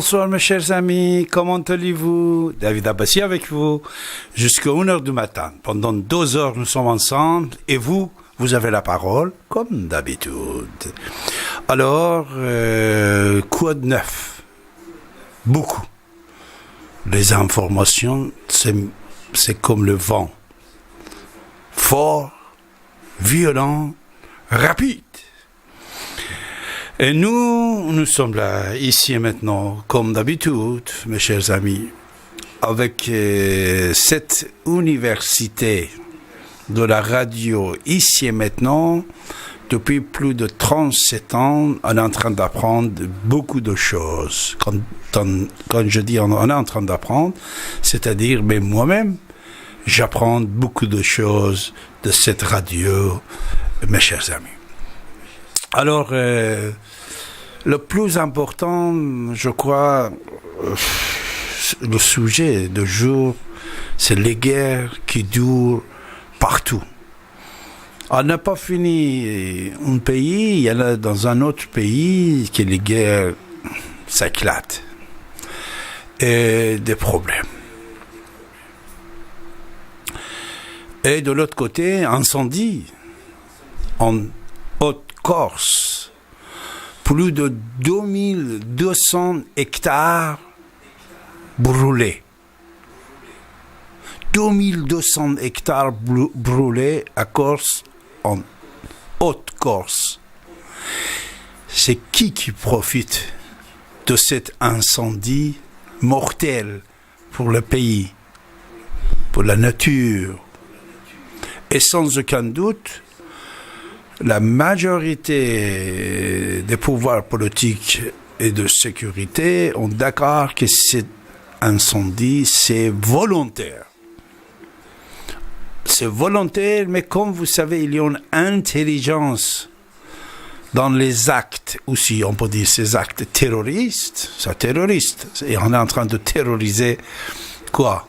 Bonsoir mes chers amis, comment allez-vous? David Abbassi avec vous jusqu'à 1h du matin. Pendant 2 heures nous sommes ensemble et vous avez la parole comme d'habitude. Alors, quoi de neuf? Beaucoup. Les informations, c'est comme le vent. Fort, violent, rapide. Et nous sommes là, ici et maintenant, comme d'habitude, mes chers amis, avec cette université de la radio, ici et maintenant, depuis plus de 37 ans, on est en train d'apprendre beaucoup de choses. Quand je dis on est en train d'apprendre, c'est-à-dire, mais moi-même, j'apprends beaucoup de choses de cette radio, mes chers amis. Alors, le plus important, je crois, le sujet du jour, c'est les guerres qui durent partout. On n'a pas fini un pays, il y en a dans un autre pays que les guerres s'éclatent. Et des problèmes. Et de l'autre côté, incendie en Haute-Corse. Plus de 2200 hectares brûlés. 2200 hectares brûlés à Corse, en Haute-Corse. C'est qui profite de cet incendie mortel pour le pays, pour la nature? Et sans aucun doute, la majorité des pouvoirs politiques et de sécurité ont d'accord que cet incendie, c'est volontaire. C'est volontaire, mais comme vous savez, il y a une intelligence dans les actes aussi, on peut dire ces actes terroristes, c'est terroriste. Et on est en train de terroriser quoi?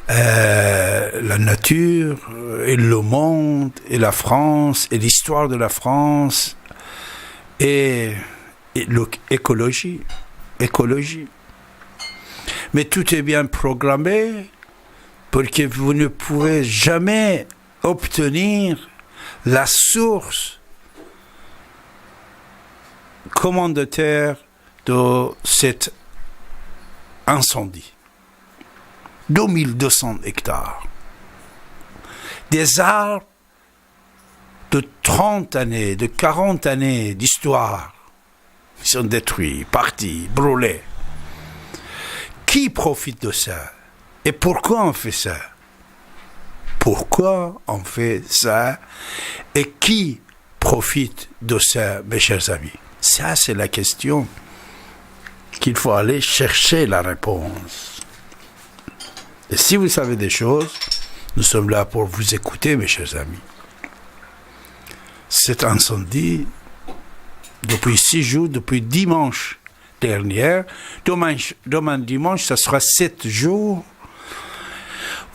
La nature et le monde et la France et l'histoire de la France et l'écologie. Mais tout est bien programmé pour que vous ne pourrez jamais obtenir la source commandataire de cet incendie. 2200 hectares. Des arbres de 30 années, de 40 années d'histoire, qui sont détruits, partis, brûlés. Qui profite de ça? Et pourquoi on fait ça? Pourquoi on fait ça? Et qui profite de ça, mes chers amis? Ça, c'est la question qu'il faut aller chercher la réponse. Et si vous savez des choses, nous sommes là pour vous écouter, mes chers amis. Cet incendie, depuis 6 jours, depuis dimanche dernier, demain dimanche, ça sera 7 jours,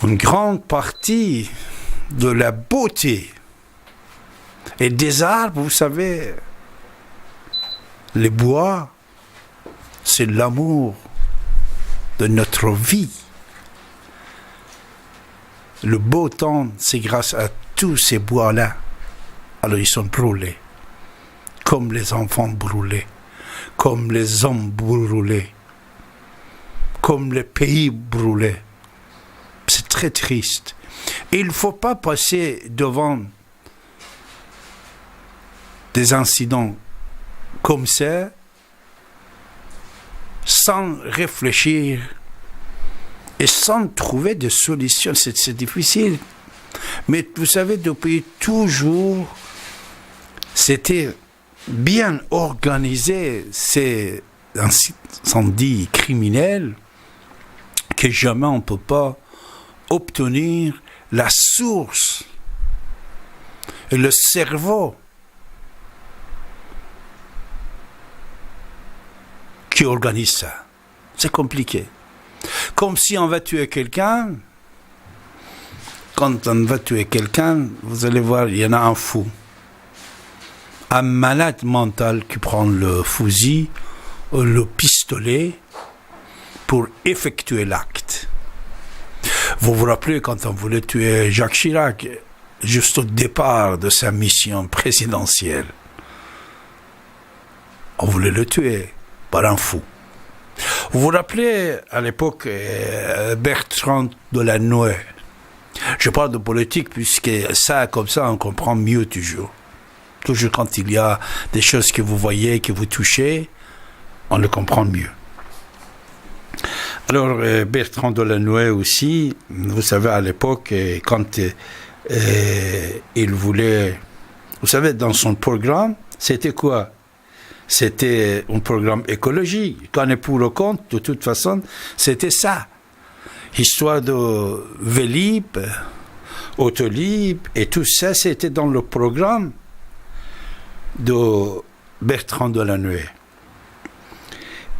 une grande partie de la beauté et des arbres, vous savez, les bois, c'est l'amour de notre vie. Le beau temps, c'est grâce à tous ces bois-là. Alors ils sont brûlés, comme les enfants brûlés, comme les hommes brûlés, comme les pays brûlés. C'est très triste. Et il ne faut pas passer devant des incidents comme ça sans réfléchir et sans trouver de solution. C'est difficile. Mais vous savez, depuis toujours, c'était bien organisé, ces incendies criminels, que jamais on ne peut pas obtenir la source. Et le cerveau qui organise ça. C'est compliqué. Comme si on va tuer quelqu'un. Quand on va tuer quelqu'un, vous allez voir, il y en a un fou. Un malade mental qui prend le fusil le pistolet pour effectuer l'acte. Vous vous rappelez quand on voulait tuer Jacques Chirac, juste au départ de sa mission présidentielle. On voulait le tuer par un fou. Vous vous rappelez à l'époque Bertrand Delanoë. Je parle de politique puisque ça, comme ça, on comprend mieux toujours. Toujours quand il y a des choses que vous voyez, que vous touchez, on le comprend mieux. Alors, Bertrand Delanoë aussi, vous savez, à l'époque, quand il voulait... Vous savez, dans son programme, c'était quoi? C'était un programme écologique. Quand on est pour le compte, de toute façon, c'était ça. Histoire de Vélib, Autolib, et tout ça, c'était dans le programme de Bertrand Delanoë.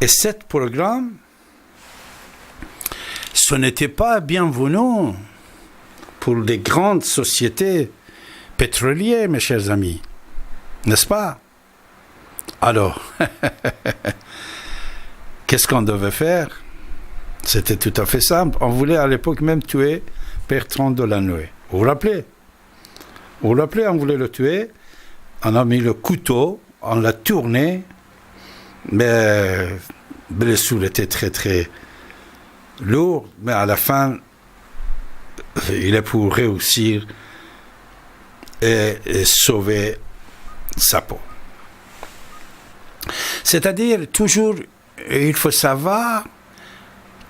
Et ce programme, ce n'était pas bienvenu pour les grandes sociétés pétrolières, mes chers amis. N'est-ce pas? Alors, qu'est-ce qu'on devait faire? C'était tout à fait simple. On voulait à l'époque même tuer Bertrand Delanoë. Vous vous rappelez? Vous vous rappelez, on voulait le tuer. On a mis le couteau, on l'a tourné, mais la blessure était très très lourde, mais à la fin, il est pour réussir et sauver sa peau. C'est-à-dire, toujours, il faut savoir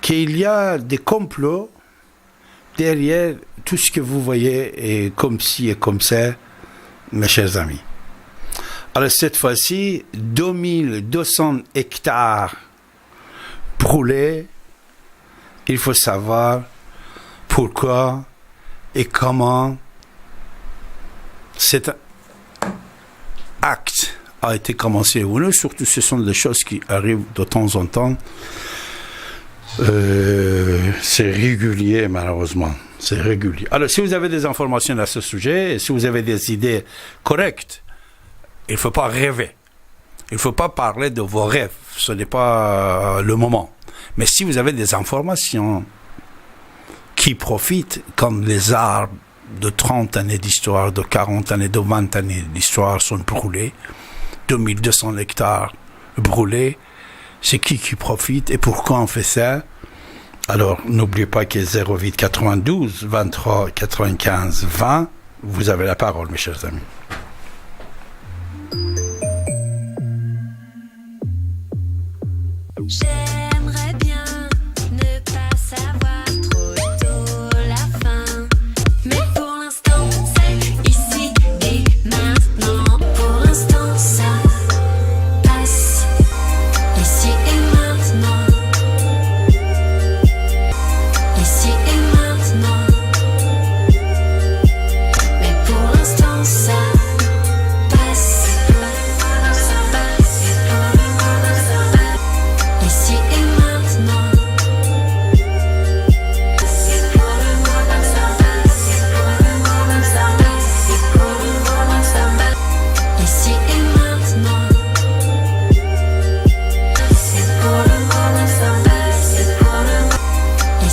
qu'il y a des complots derrière tout ce que vous voyez, et comme ci et comme ça, mes chers amis. Alors, cette fois-ci, 2200 hectares brûlés. Il faut savoir pourquoi et comment cet acte a été commencé. Surtout, ce sont des choses qui arrivent de temps en temps. C'est régulier, malheureusement. C'est régulier. Alors, si vous avez des informations à ce sujet, et si vous avez des idées correctes, il ne faut pas rêver. Il ne faut pas parler de vos rêves. Ce n'est pas le moment. Mais si vous avez des informations qui profitent, comme les arbres de 30 années d'histoire, de 40 années, de 20 années d'histoire sont brûlés, 2200 hectares brûlés, c'est qui profite et pourquoi on fait ça? Alors, n'oubliez pas que 08 92 23 95 20, vous avez la parole, mes chers amis. J'aimerais bien ne pas savoir trop tôt la fin, mais pour l'instant c'est ici et maintenant. Pour l'instant ça passe ici et maintenant. Ici et maintenant. Mais pour l'instant ça passe. Ici et maintenant.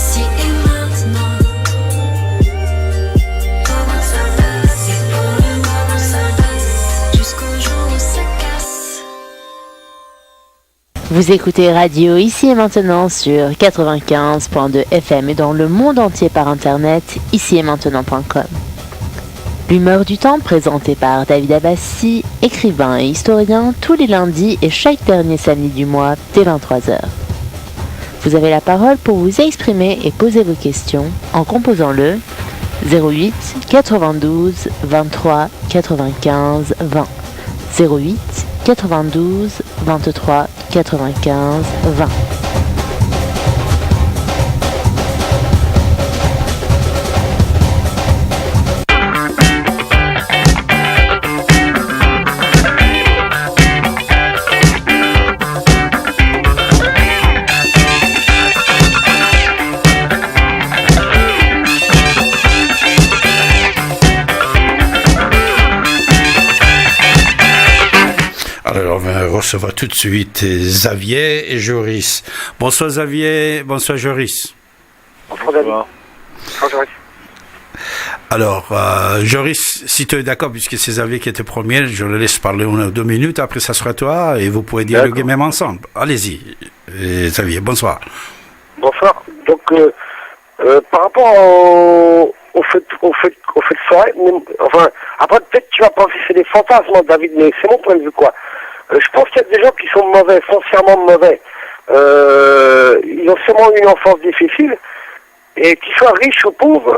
Ici et maintenant. Ici et maintenant. Jusqu'au jour où ça casse. Vous écoutez Radio Ici et Maintenant sur 95.2 FM et dans le monde entier par internet, ici-et-maintenant.com. L'humeur du temps présentée par David Abbassi, écrivain et historien, tous les lundis et chaque dernier samedi du mois dès 23h. Vous avez la parole pour vous exprimer et poser vos questions en composant le 08 92 23 95 20. 08 92 23 95 20. recevoir tout de suite Xavier et Joris. Bonsoir Xavier, bonsoir Joris. Bonsoir David. Bonsoir Joris. Alors, Joris, si tu es d'accord, puisque c'est Xavier qui était premier, je le laisse parler 1 ou 2 minutes, après ça sera toi, et vous pouvez dialoguer même ensemble. Allez-y, Xavier, bonsoir. Bonsoir. Donc, par rapport au fait de soirée, enfin, après peut-être tu vas penser que c'est des fantasmes, David, mais c'est mon point de vue, quoi. Je pense qu'il y a des gens qui sont mauvais, foncièrement mauvais. Ils ont sûrement une enfance difficile. Et qu'ils soient riches ou pauvres,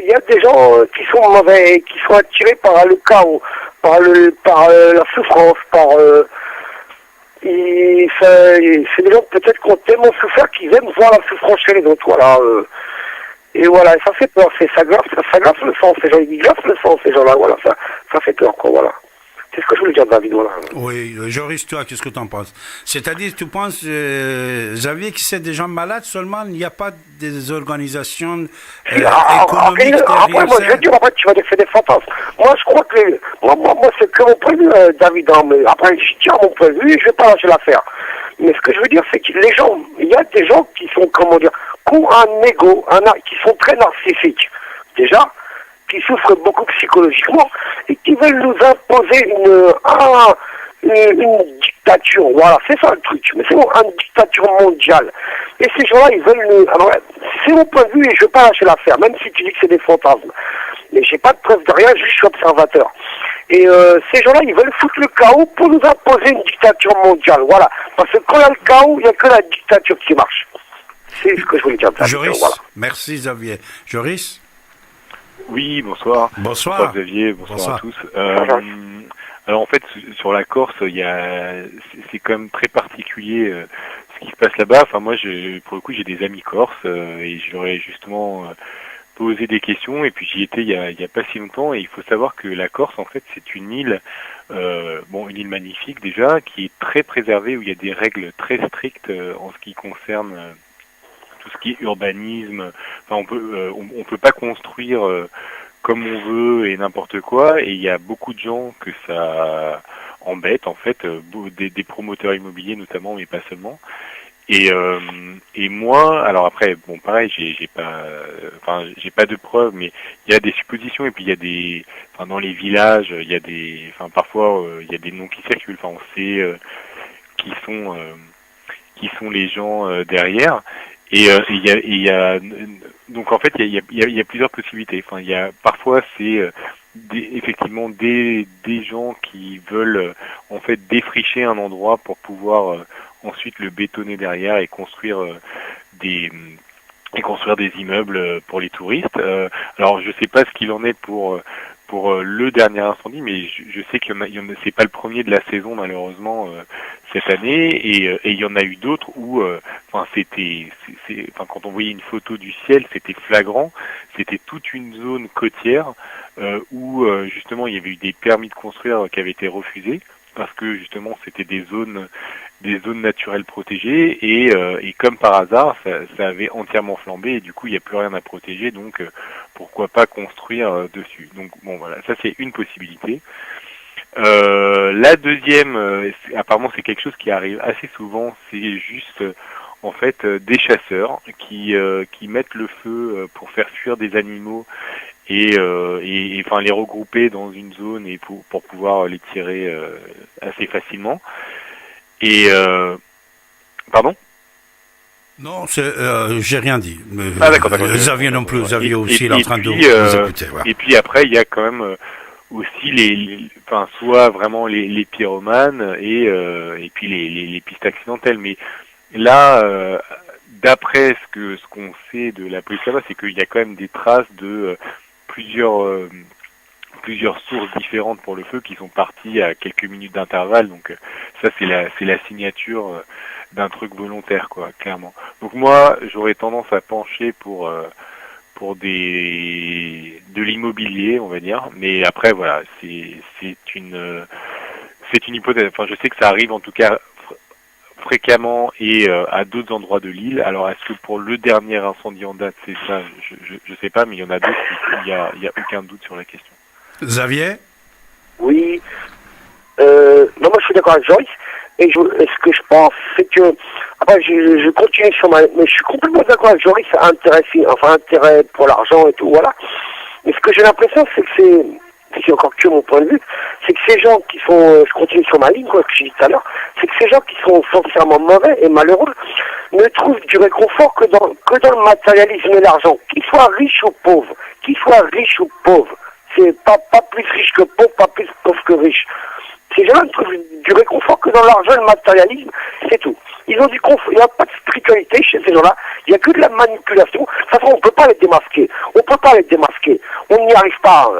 il y a des gens qui sont mauvais et qui sont attirés par le chaos, par la souffrance, c'est des gens peut-être qui ont tellement souffert qu'ils aiment voir la souffrance chez les autres, voilà. Et voilà, ça fait peur, ça glace le sang, ces gens, ils glacent le sang, ces gens-là, voilà, ça fait peur, quoi, voilà. C'est ce que je voulais dire, David, voilà. Oui, Joris, toi, qu'est-ce que tu en penses? C'est-à-dire, tu penses, Xavier, que c'est des gens malades seulement, il n'y a pas des organisations économiques après, moi, je veux dire, après, tu vas dire que c'est des fantasmes. Moi, je crois que, moi, c'est que mon point de vue, David, hein, mais après, je tiens mon point de vue et je vais pas lâcher l'affaire. Mais ce que je veux dire, c'est que les gens, il y a des gens qui sont, comment dire, qui ont un ego, qui sont très narcissiques, déjà, qui souffrent beaucoup psychologiquement et qui veulent nous imposer une dictature. Voilà, c'est ça le truc. Mais c'est une dictature mondiale. Et ces gens-là, ils veulent nous... Alors, c'est mon point de vue et je ne veux pas lâcher l'affaire, même si tu dis que c'est des fantasmes. Mais j'ai pas de preuve de rien, juste je suis observateur. Et ces gens-là, ils veulent foutre le chaos pour nous imposer une dictature mondiale. Voilà. Parce que quand il y a le chaos, il n'y a que la dictature qui marche. C'est ce que je voulais dire. Joris, voilà. Merci Xavier. Joris? Oui, bonsoir. Bonsoir. Xavier, bonsoir à tous. Bonsoir. Alors en fait, sur la Corse, c'est quand même très particulier ce qui se passe là-bas. Enfin moi, pour le coup, j'ai des amis corses et je leur ai justement posé des questions. Et puis j'y étais il y a pas si longtemps. Et il faut savoir que la Corse, en fait, c'est une île, une île magnifique déjà, qui est très préservée, où il y a des règles très strictes en ce qui concerne tout ce qui est urbanisme. Enfin, on peut pas construire comme on veut et n'importe quoi. Et il y a beaucoup de gens que ça embête, en fait, des promoteurs immobiliers notamment, mais pas seulement. Et moi, alors après, bon, pareil, j'ai pas de preuves, mais il y a des suppositions et puis il y a dans les villages, il y a parfois il y a des noms qui circulent. Enfin, on sait qui sont les gens derrière. Et il y a donc en fait il y a plusieurs possibilités. Enfin, parfois c'est effectivement des gens qui veulent en fait défricher un endroit pour pouvoir ensuite le bétonner derrière et construire des immeubles pour les touristes. Alors je sais pas ce qu'il en est pour le dernier incendie, mais je sais qu'il y en a, c'est pas le premier de la saison malheureusement cette année, et il y en a eu d'autres où, quand on voyait une photo du ciel, c'était flagrant. C'était toute une zone côtière où justement il y avait eu des permis de construire qui avaient été refusés parce que justement c'était des zones naturelles protégées et comme par hasard ça avait entièrement flambé et du coup il n'y a plus rien à protéger, donc pourquoi pas construire dessus. Donc bon voilà, ça c'est une possibilité. La deuxième, apparemment c'est quelque chose qui arrive assez souvent, c'est juste en fait des chasseurs qui mettent le feu pour faire fuir des animaux et enfin les regrouper dans une zone et pour pouvoir les tirer assez facilement. Et pardon? Non, j'ai rien dit. Ah d'accord. Xavier non plus, Xavier aussi, il est en train de vous écouter. Voilà. Et puis après, il y a quand même aussi soit vraiment les pyromanes et puis les pistes accidentelles. Mais là, d'après ce qu'on sait de la police là-bas, c'est qu'il y a quand même des traces de plusieurs sources différentes pour le feu qui sont parties à quelques minutes d'intervalle. Donc ça c'est la signature d'un truc volontaire, quoi, clairement. Donc moi j'aurais tendance à pencher pour de l'immobilier, on va dire, mais après voilà, c'est une hypothèse. Enfin je sais que ça arrive en tout cas fréquemment et à d'autres endroits de l'île. Alors est-ce que pour le dernier incendie en date c'est ça, je sais pas, mais il y en a d'autres, il y a aucun doute sur la question. Xavier? Oui. Non, moi je suis d'accord avec Joyce. Et ce que je pense, c'est que, après, je continue sur mais je suis complètement d'accord avec Joris, intérêt pour l'argent et tout, voilà. Mais ce que j'ai l'impression, c'est que c'est encore que mon point de vue, c'est que ces gens qui sont, je continue sur ma ligne, quoi, que j'ai dit tout à l'heure, c'est que ces gens qui sont foncièrement mauvais et malheureux ne trouvent du réconfort que dans le matérialisme et l'argent. Qu'ils soient riches ou pauvres, c'est pas plus riche que pauvre, pas plus pauvre que riche. Ces gens-là ne trouvent du réconfort que dans l'argent et le matérialisme, c'est tout. Ils ont du confort, il n'y a pas de spiritualité chez ces gens-là, il n'y a que de la manipulation. De toute façon, on ne peut pas les démasquer. On n'y arrive pas.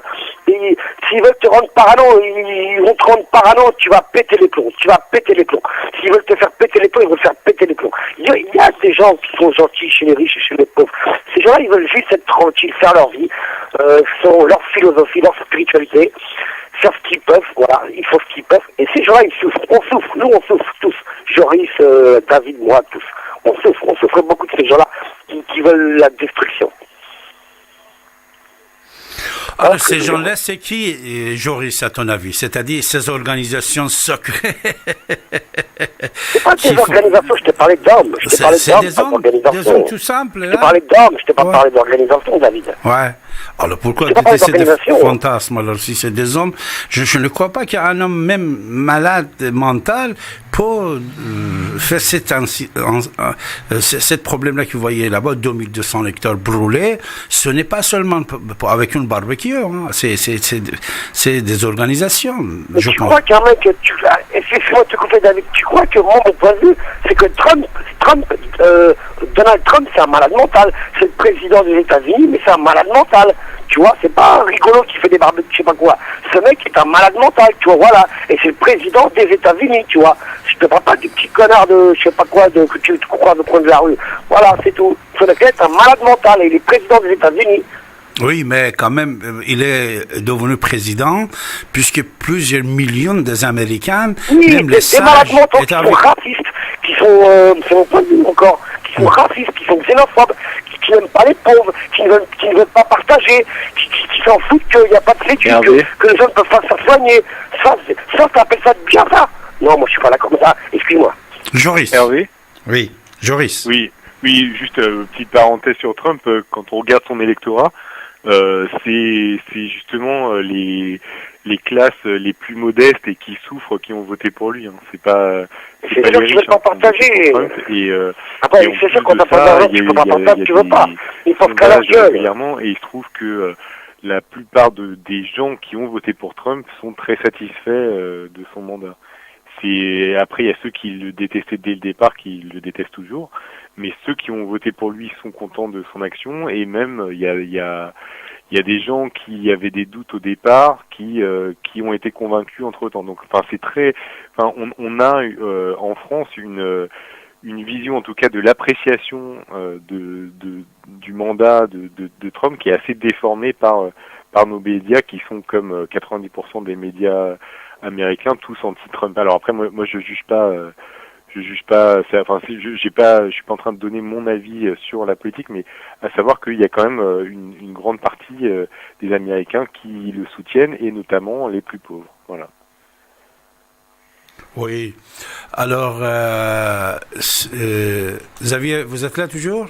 Et s'ils veulent te rendre parano, ils vont te rendre parano, tu vas péter les plombs. S'ils veulent te faire péter les plombs, ils vont te faire péter les plombs. Il y a des gens qui sont gentils chez les riches et chez les pauvres. Ces gens-là, ils veulent juste être tranquilles, faire leur vie, leur philosophie, leur spiritualité, faire ce qu'ils peuvent, voilà, ils font ce qu'ils peuvent. Et ces gens-là, ils souffrent. On souffre, nous on souffre tous. Joris, David, moi, tous. On souffre beaucoup de ces gens-là qui veulent la destruction. Alors, ces gens-là, c'est qui, Joris, à ton avis? C'est-à-dire ces organisations secrètes? C'est pas des organisations, je t'ai parlé d'hommes. C'est des hommes tout simples. Je t'ai parlé d'hommes, je t'ai pas parlé d'organisation, David. Ouais. Alors pourquoi c'est des fantasmes? Alors si c'est des hommes, je ne crois pas qu'il y a un homme même malade mental pour faire cette problème-là que vous voyez là-bas, 2200 hectares brûlés. Ce n'est pas seulement avec une barbecue, hein. C'est des organisations. Mais tu crois qu'un mec, excuse-moi de te couper, David, tu crois que mon point de vue, c'est que Donald Trump, c'est un malade mental. C'est le président des États-Unis, mais c'est un malade mental. Tu vois, c'est pas un rigolo qui fait des barbecues, je sais pas quoi. Ce mec est un malade mental, tu vois, voilà. Et c'est le président des États-Unis, tu vois. Je te parle pas du petit connard de, je sais pas quoi, que tu crois au coin de la rue. Voilà, c'est tout. Ce mec est un malade mental et il est président des États-Unis. Oui, mais quand même, il est devenu président, puisque plusieurs millions des Américains, oui, même les sages, malades mentaux qui sont racistes, qui sont, c'est mon point de vue encore, qui sont racistes, qui sont xénophobes, qui n'aiment pas les pauvres, qui ne veulent pas partager, qui s'en foutent qu'il n'y a pas de sécu, que les gens ne peuvent pas se soigner. Ça, t'appelles ça bien ça? Non, moi je suis pas d'accord avec ça, excuse-moi. Joris. Hervé? Oui, Joris. Oui, juste petite parenthèse sur Trump, quand on regarde son électorat, c'est justement les classes les plus modestes et qui souffrent qui ont voté pour lui. Hein. C'est pas les gens qui veulent pas partager. Après, c'est sûr qu'on n'a pas d'argent, tu peux pas partager, tu veux pas. Ils pensent qu'à leur gueule. Régulièrement, et il se trouve que la plupart des gens qui ont voté pour Trump sont très satisfaits de son mandat. Après, il y a ceux qui le détestaient dès le départ, qui le détestent toujours, mais ceux qui ont voté pour lui sont contents de son action, et même il y a des gens qui avaient des doutes au départ, qui ont été convaincus entre-temps. Donc, on a en France une vision, en tout cas, de l'appréciation du mandat de Trump qui est assez déformée par nos médias, qui sont comme 90% des médias américains, tous anti-Trump. Alors après, moi je juge pas. Je suis pas en train de donner mon avis sur la politique, mais à savoir qu'il y a quand même une grande partie des Américains qui le soutiennent, et notamment les plus pauvres. Voilà. Oui. Alors, Xavier, vous êtes là toujours?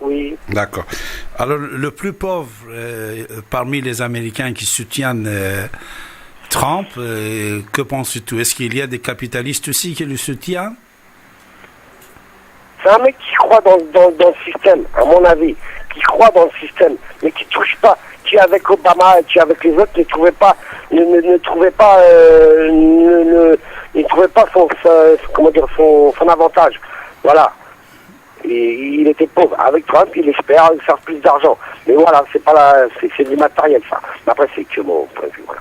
Oui. D'accord. Alors, le plus pauvre parmi les Américains qui soutiennent Trump, que penses-tu? Est-ce qu'il y a des capitalistes aussi qui le soutiennent? C'est un mec qui croit dans le système, à mon avis, qui croit dans le système, mais qui touche pas, qui avec Obama et qui avec les autres ne trouvait pas son avantage. Voilà. Et il était pauvre. Avec Trump, il espère faire plus d'argent. Mais voilà, c'est du matériel, ça. Mais après, c'est que mon point de vue, voilà.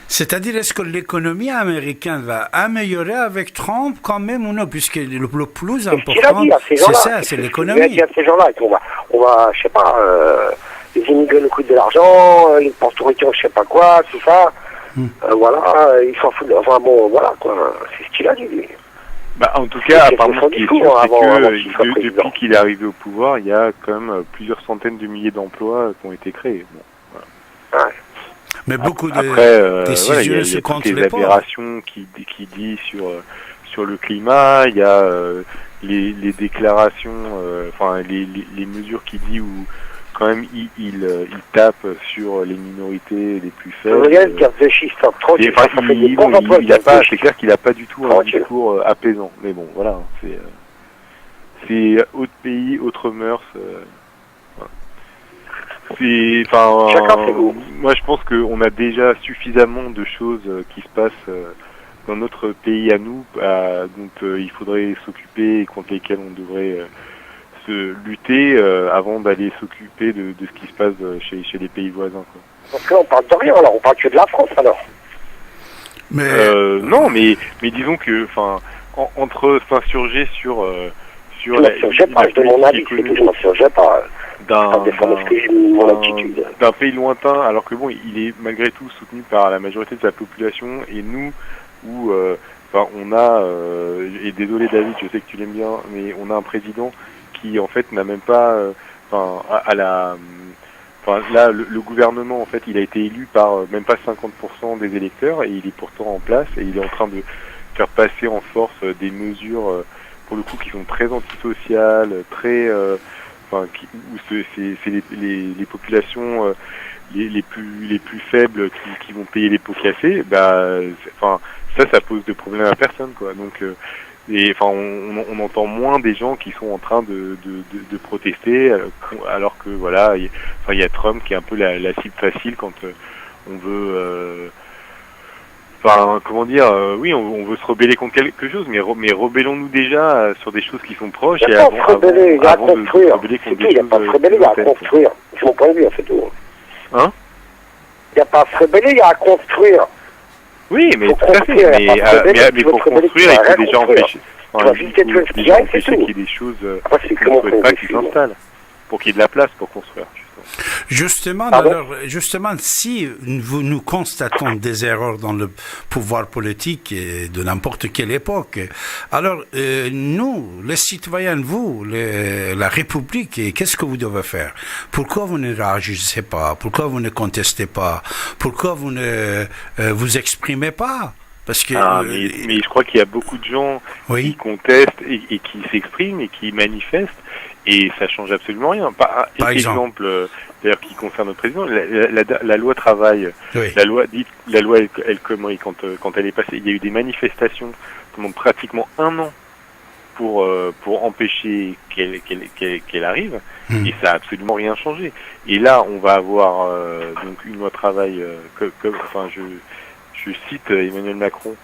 C'est-à-dire, est-ce que l'économie américaine va améliorer avec Trump quand même ou non? Puisque le plus important, c'est ça, c'est l'économie. Il y a ces gens-là, on va, je sais pas, les immigrés nous coûtent de l'argent, les portoricains, je sais pas quoi, tout ça. Voilà, ils s'en foutent. Enfin bon, voilà, quoi. C'est ce qu'il a dit, lui. En tout cas, apparemment, ce qui est sûr, c'est que depuis qu'il est arrivé au pouvoir, il y a quand même plusieurs centaines de milliers d'emplois qui ont été créés. Bon, voilà. Ouais. Mais beaucoup de décisions se contre les pauvres. aberrations qui dit sur sur le climat, il y a les déclarations, les mesures qu'il dit où quand même il tape sur les minorités les plus faibles. Regarde qui réfléchissent, tranquille. C'est clair qu'il n'a pas du tout un discours apaisant. Mais bon, voilà, c'est autre pays, autre mœurs. Moi je pense qu'on a déjà suffisamment de choses qui se passent dans notre pays à nous, dont il faudrait s'occuper et contre lesquelles on devrait se lutter avant d'aller s'occuper de ce qui se passe chez les pays voisins, quoi. Parce que là on parle de rien, alors on parle que de la France alors. Non, mais disons que, entre s'insurger sur je donne mon avis, c'est que je m'insurgeais pas. D'un pays lointain, alors que bon, il est malgré tout soutenu par la majorité de sa population, et nous, où on a, et désolé David, je sais que tu l'aimes bien, mais on a un président qui en fait n'a même pas, là, le gouvernement en fait, il a été élu par même pas 50% des électeurs, et il est pourtant en place, et il est en train de faire passer en force des mesures, pour le coup, qui sont très antisociales, très où c'est les populations les plus faibles qui vont payer les pots cassés, ça pose de problème à personne, quoi. Donc on entend moins des gens qui sont en train de protester, alors que voilà, il y a Trump qui est un peu la cible facile quand on veut oui, on veut se rebeller contre quelque chose, mais rebellons-nous déjà sur des choses qui sont proches, et avant de se rebeller contre des choses. Il n'y a pas à se rebeller, il y a à construire. C'est mon point de vue, c'est tout. Hein? Il n'y a pas à se rebeller, il y a à construire. Oui, mais tout à fait. Mais pour construire, il faut déjà empêcher. Il faut empêcher qu'il y ait des choses qu'on ne souhaite pas qui s'installent, pour qu'il y ait de la place pour construire. Justement, si nous constatons des erreurs dans le pouvoir politique de n'importe quelle époque, alors nous, les citoyens, la République, qu'est-ce que vous devez faire? Pourquoi vous ne réagissez pas? Pourquoi vous ne contestez pas? Pourquoi vous ne vous exprimez pas? Parce que mais je crois qu'il y a beaucoup de gens qui contestent et qui s'expriment et qui manifestent, et ça change absolument rien. Par exemple, d'ailleurs, qui concerne le président, la loi travail, la loi El Khomri, quand elle est passée, il y a eu des manifestations pendant pratiquement 1 an pour empêcher qu'elle arrive, et ça a absolument rien changé. Et là, on va avoir donc une loi travail, je cite Emmanuel Macron,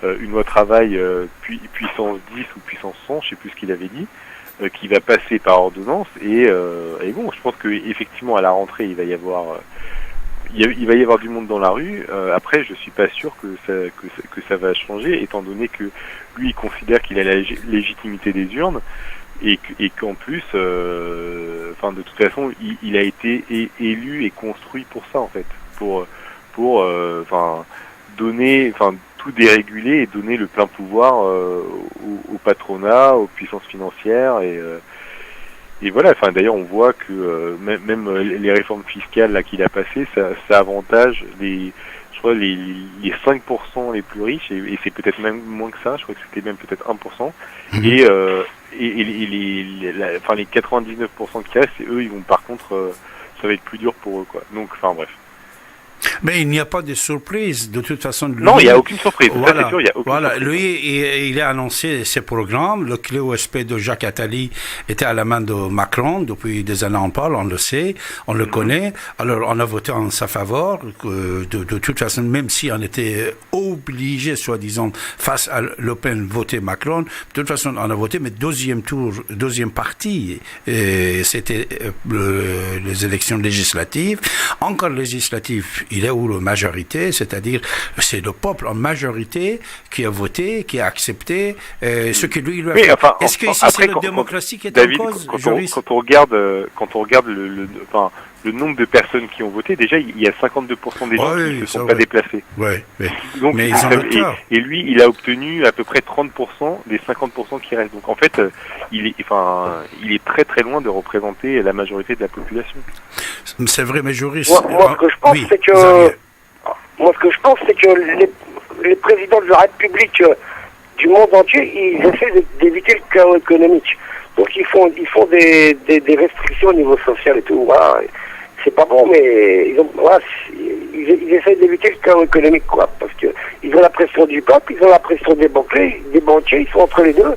une loi travail puissance 10 ou puissance 100, je sais plus ce qu'il avait dit, qui va passer par ordonnance, et bon, je pense que effectivement à la rentrée il va y avoir du monde dans la rue. Après, je suis pas sûr que ça va changer, étant donné que lui il considère qu'il a la légitimité des urnes, et qu'en plus, de toute façon, il a été élu et construit pour ça, en fait, pour donner, tout déréguler et donner le plein pouvoir au patronat, aux puissances financières, et voilà. D'ailleurs, on voit que même les réformes fiscales là qu'il a passées, ça avantage les 5% les plus riches, et c'est peut-être même moins que ça. Je crois que c'était même peut-être 1%. Et les 99% qui restent, eux, ils vont, par contre, ça va être plus dur pour eux, quoi. Donc, bref. Mais il n'y a pas de surprise, de toute façon. Non, il n'y a aucune surprise. Voilà. Ça, c'est sûr, il y a aucune surprise. Lui, il a annoncé ses programmes. Le clé USB de Jacques Attali était à la main de Macron. Depuis des années, on parle, on le sait, on le connaît. Alors, on a voté en sa faveur. De toute façon, même si on était obligé, soi-disant, face à Le Pen, voter Macron, de toute façon, on a voté. Mais deuxième partie, c'était les élections législatives. Encore législatives, il est où la majorité, c'est-à-dire c'est le peuple en majorité qui a voté, qui a accepté ce que lui a fait. Est-ce que ici c'est la démocratie qui est en cause, quand on regarde le nombre de personnes qui ont voté, déjà il y a 52% des gens qui ne se sont pas déplacés. Donc, mais ils ont et lui, il a obtenu à peu près 30% des 50% qui restent. Donc en fait, il est très très loin de représenter la majorité de la population. C'est vrai, mais juriste. Moi, ce que je pense, c'est que les présidents de la République du monde entier, ils essaient d'éviter le chaos économique. Donc ils font des restrictions au niveau social et tout. Voilà. C'est pas bon, mais ils essaient d'éviter le chaos économique, quoi. Parce que ils ont la pression du peuple, ils ont la pression des banquiers, ils sont entre les deux.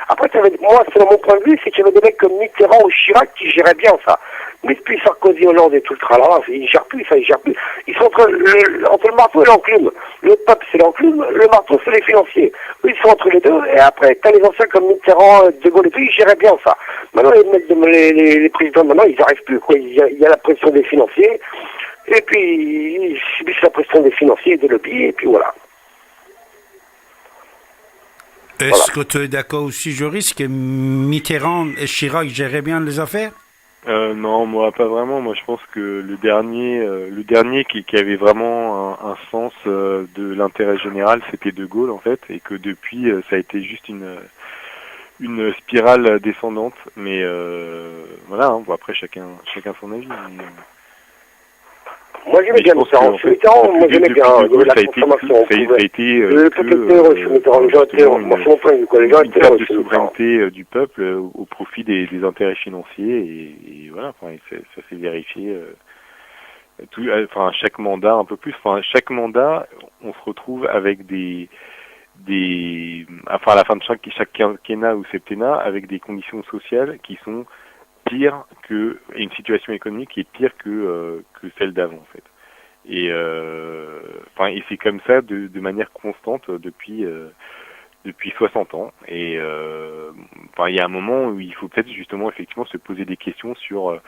Après, moi, selon mon point de vue, c'est qu'il y avait des mecs comme Mitterrand ou Chirac qui géraient bien ça. Mais depuis Sarkozy, Hollande et tout le tralala, ils gèrent plus. Ils sont entre le marteau et l'enclume. Le peuple, c'est l'enclume, le marteau, c'est les financiers. Eux, ils sont entre les deux, et après, t'as les anciens comme Mitterrand, De Gaulle et tout, ils géraient bien ça. Maintenant, les présidents, maintenant, ils n'arrivent plus, quoi. Il y a la pression des financiers, et puis, ils subissent la pression des financiers et des lobbies, et puis voilà. Est-ce que tu es d'accord aussi, Joris, que Mitterrand et Chirac géraient bien les affaires? Non, moi pas vraiment. Moi je pense que le dernier qui avait vraiment un sens de l'intérêt général, c'était De Gaulle en fait, et que depuis ça a été juste une spirale descendante. Mais voilà, hein, bon, après chacun son avis. Mais, moi j'aimais bien Mitterrand. Moi j'aimais bien la consommation. Ça a été une perte de souveraineté du peuple au profit des intérêts financiers et voilà, enfin, ça s'est vérifié chaque mandat un peu plus. Enfin, chaque mandat, on se retrouve avec à la fin de chaque quinquennat ou septennat, avec des conditions sociales qui sont pire et une situation économique qui est pire que celle d'avant en fait. Et c'est comme ça de manière constante depuis 60 ans. Et il y a un moment où il faut peut-être justement effectivement se poser des questions sur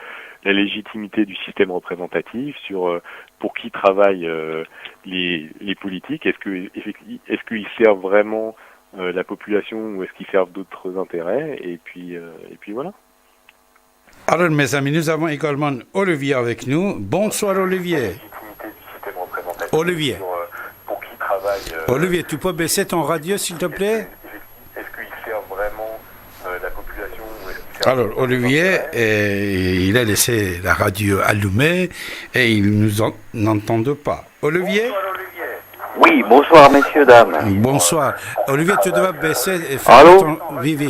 la légitimité du système représentatif, sur pour qui travaillent les politiques. Est-ce qu'ils servent vraiment la population ou est-ce qu'ils servent d'autres intérêts? Et puis voilà. Alors, mes amis, nous avons également Olivier avec nous. Bonsoir, Olivier. Olivier. Pour qui travaille. Olivier, tu peux baisser ton radio, s'il te plaît? Est-ce qu'ils servent vraiment la population ou est-ce qu'ils servent... Alors, Olivier, il a laissé la radio allumée et il ne nous entend pas. Olivier? Oui, bonsoir, messieurs, dames. Bonsoir. Olivier, tu dois baisser et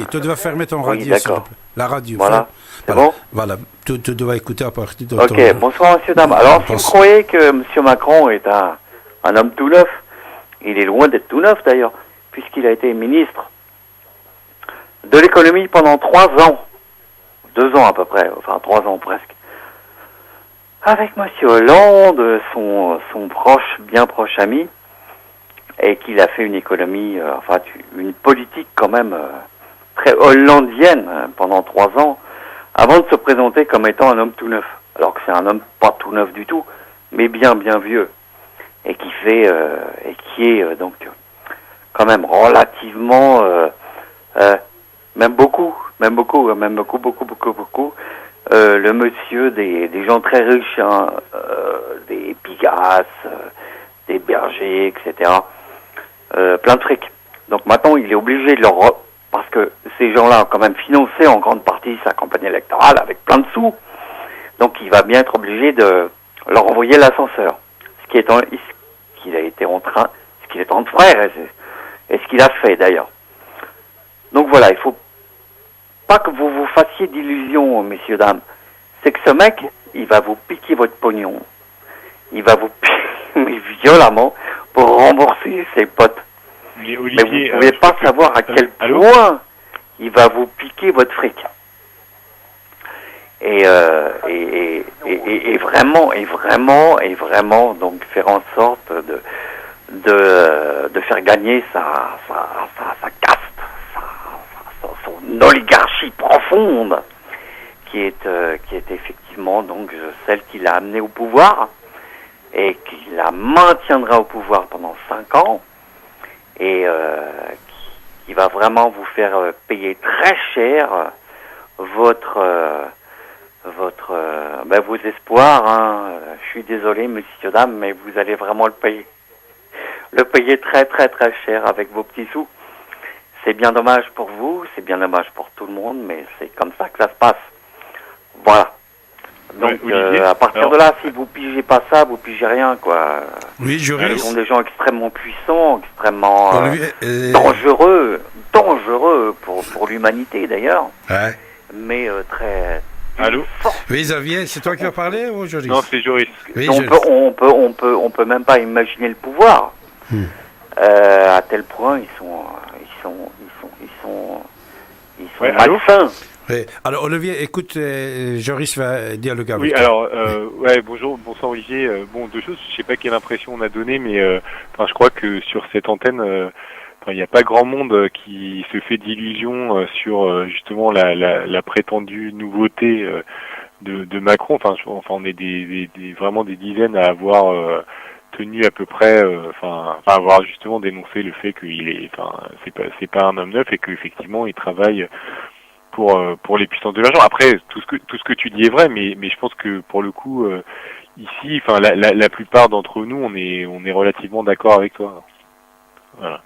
tu dois fermer ton radio, s'il te plaît. La radio. Voilà. C'est bon? Voilà, tu dois écouter à partir de Ok, bonsoir messieurs, dames. Alors, si vous croyez que M. Macron est un homme tout neuf, il est loin d'être tout neuf d'ailleurs, puisqu'il a été ministre de l'économie pendant 3 ans. 2 ans à peu près, enfin 3 ans presque. Avec M. Hollande, son bien proche ami, et qu'il a fait une économie, une politique quand même très hollandienne pendant 3 ans, avant de se présenter comme étant un homme tout neuf, alors que c'est un homme pas tout neuf du tout, mais bien vieux, et qui est donc quand même relativement, même beaucoup, le monsieur des gens très riches, hein, des Pigasse, des Berger, etc., plein de fric. Donc maintenant, il est obligé de leur... Parce que ces gens-là ont quand même financé en grande partie sa campagne électorale avec plein de sous. Donc il va bien être obligé de leur envoyer l'ascenseur. Ce qu'il est en train de faire et ce qu'il a fait d'ailleurs. Donc voilà, il faut pas que vous vous fassiez d'illusions, messieurs, dames. C'est que ce mec, il va vous piquer votre pognon. Il va vous piquer violemment pour rembourser ses potes. Mais Olivier, vous ne pouvez pas savoir à quel point il va vous piquer votre fric. Et vraiment, donc faire en sorte de faire gagner sa caste, son oligarchie profonde, qui est effectivement donc celle qui l'a amené au pouvoir et qui la maintiendra au pouvoir pendant 5 ans. Et qui va vraiment vous faire payer très cher vos espoirs. Hein. Je suis désolé, messieurs, dames, mais vous allez vraiment le payer très très très cher avec vos petits sous. C'est bien dommage pour vous, c'est bien dommage pour tout le monde, mais c'est comme ça que ça se passe. Voilà. Donc, Olivier, à partir de là, si vous pigez pas ça, vous pigez rien, quoi. Oui, Ce Joris. sont des gens extrêmement puissants, extrêmement Olivier, dangereux pour l'humanité d'ailleurs, ouais. mais très Allô? forts. Oui, Xavier, c'est toi qui vas parler ou Joris? Non, c'est Joris. Oui, On peut même pas imaginer le pouvoir. À tel point ils sont Ouais, allô? malsains. oui. Alors, Olivier, écoute, Joris va dialoguer avec Oui, toi. alors, bonsoir Olivier. Bon, deux choses, je sais pas quelle impression on a donné, mais je crois que sur cette antenne, il n'y a pas grand monde qui se fait d'illusions sur justement la prétendue nouveauté de Macron. Enfin, on est vraiment des dizaines à avoir tenu à peu près, avoir justement dénoncé le fait qu'il est, c'est pas un homme neuf et qu'effectivement il travaille pour les puissances de l'argent. Après, tout ce que tu dis est vrai, mais je pense que pour le coup, ici, la plupart d'entre nous, on est relativement d'accord avec toi. Voilà.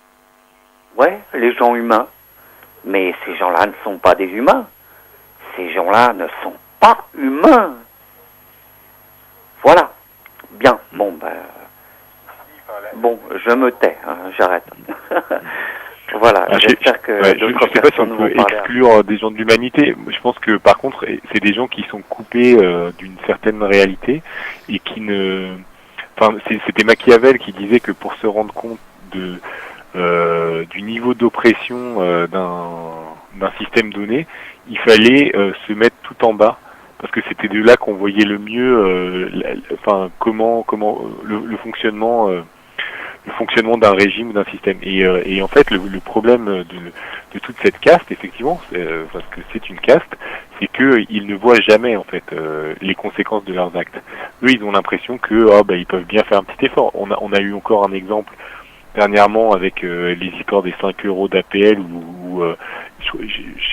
Ouais, les gens humains. Mais ces gens-là ne sont pas des humains. Ces gens-là ne sont pas humains. Voilà. Bien. Bon, je me tais. Hein, j'arrête. Voilà. J'espère que je ne sais pas si on peut exclure des gens de l'humanité. Je pense que par contre, c'est des gens qui sont coupés d'une certaine réalité et qui ne... c'était Machiavel qui disait que pour se rendre compte du niveau d'oppression d'un système donné, il fallait se mettre tout en bas, parce que c'était de là qu'on voyait le mieux comment le fonctionnement d'un régime ou d'un système. Et en fait, le problème de toute cette caste, effectivement, parce que c'est une caste, c'est qu'ils ne voient jamais en fait les conséquences de leurs actes. Eux, ils ont l'impression que ils peuvent bien faire un petit effort. On a eu encore un exemple dernièrement avec les histoires des 5 euros d'APL où je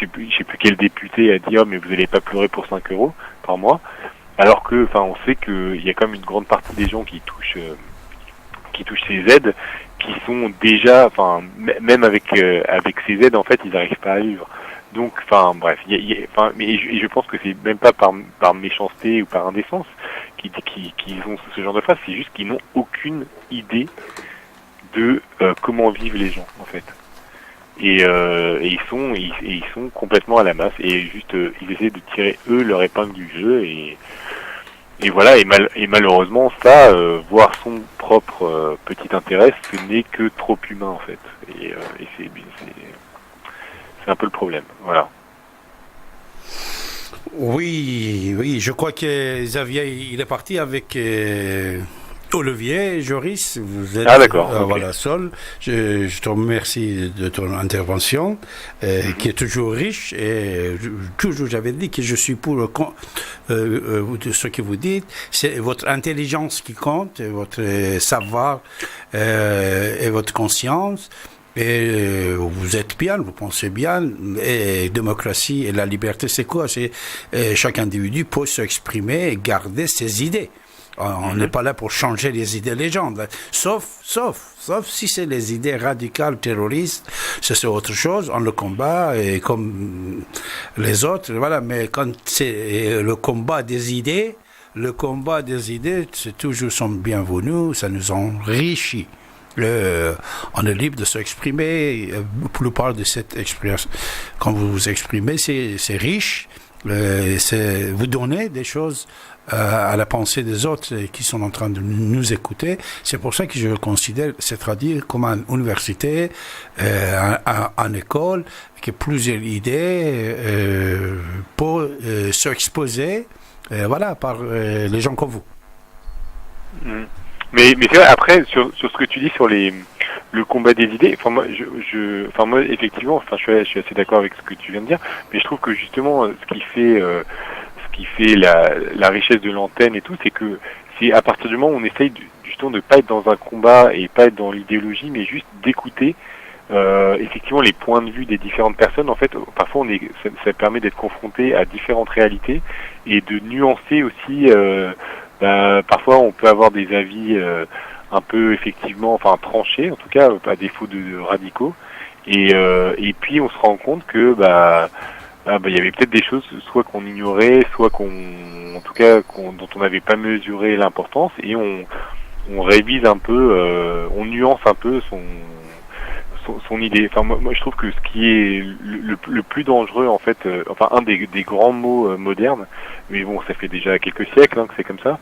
sais plus quel député a dit mais vous n'allez pas pleurer pour 5 euros par mois, alors que on sait qu'il y a quand même une grande partie des gens qui touchent ces aides qui sont déjà même avec ces aides en fait ils n'arrivent pas à vivre. Donc bref, mais je pense que c'est même pas par méchanceté ou par indécence qu'ils ont ce genre de phrase, c'est juste qu'ils n'ont aucune idée de comment vivent les gens en fait, et ils sont complètement à la masse et juste ils essaient de tirer eux leur épingle du jeu et voilà et malheureusement ça voir son propre petit intérêt, ce n'est que trop humain en fait et c'est un peu le problème, voilà. Oui, je crois que Xavier il est parti avec Olivier, Joris, vous êtes d'accord, seul. Je te remercie de ton intervention, qui est toujours riche. Et toujours, j'avais dit que je suis pour ce que vous dites. C'est votre intelligence qui compte, votre savoir et votre conscience. Et vous êtes bien, vous pensez bien. Et démocratie et la liberté, c'est quoi? C'est chaque individu peut s'exprimer et garder ses idées. On n'est pas là pour changer les idées des gens, sauf si c'est les idées radicales terroristes, c'est autre chose, on le combat et comme les autres, voilà. Mais quand c'est le combat des idées, c'est toujours sont bienvenus, ça nous enrichit. On est libre de s'exprimer. La plupart de cette expérience, quand vous vous exprimez, c'est riche. Vous donnez des choses à la pensée des autres qui sont en train de nous écouter. C'est pour ça que je considère cette radio comme une université, une école, qui a plusieurs idées pour s'exposer, par les gens comme vous. Mais c'est vrai, après sur ce que tu dis sur le combat des idées, moi effectivement, je suis assez d'accord avec ce que tu viens de dire, mais je trouve que justement ce qui fait la richesse de l'antenne et tout, c'est que c'est à partir du moment où on essaye justement de pas être dans un combat et pas être dans l'idéologie, mais juste d'écouter effectivement les points de vue des différentes personnes. En fait, parfois ça permet d'être confronté à différentes réalités et de nuancer aussi. Parfois on peut avoir des avis un peu effectivement tranchés, en tout cas à défaut de radicaux, et puis on se rend compte que il y avait peut-être des choses soit qu'on ignorait, soit en tout cas dont on n'avait pas mesuré l'importance, et on révise un peu, on nuance un peu son idée. Enfin, moi, je trouve que ce qui est le plus dangereux, en fait, un des grands mots modernes, mais bon, ça fait déjà quelques siècles que c'est comme ça,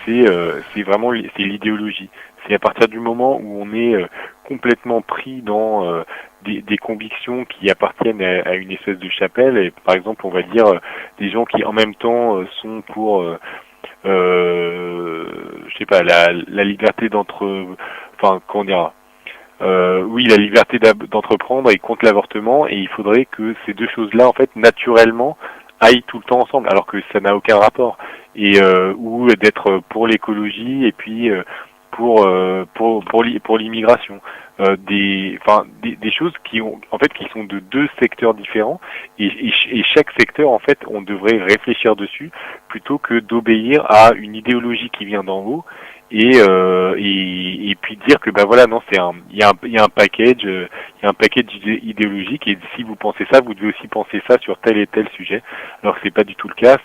c'est vraiment l'idéologie. C'est à partir du moment où on est complètement pris dans des convictions qui appartiennent à une espèce de chapelle, et par exemple, on va dire des gens qui en même temps sont pour je sais pas, la liberté comment dire, oui, la liberté d'entreprendre et contre l'avortement, et il faudrait que ces deux choses-là, en fait, naturellement, aillent tout le temps ensemble, alors que ça n'a aucun rapport. Et ou d'être pour l'écologie et puis pour l'immigration. Des choses qui sont de deux secteurs différents, et chaque secteur, en fait, on devrait réfléchir dessus plutôt que d'obéir à une idéologie qui vient d'en haut, et puis dire que non, il y a un package idéologique, et si vous pensez ça, vous devez aussi penser ça sur tel et tel sujet, alors que c'est pas du tout le cas.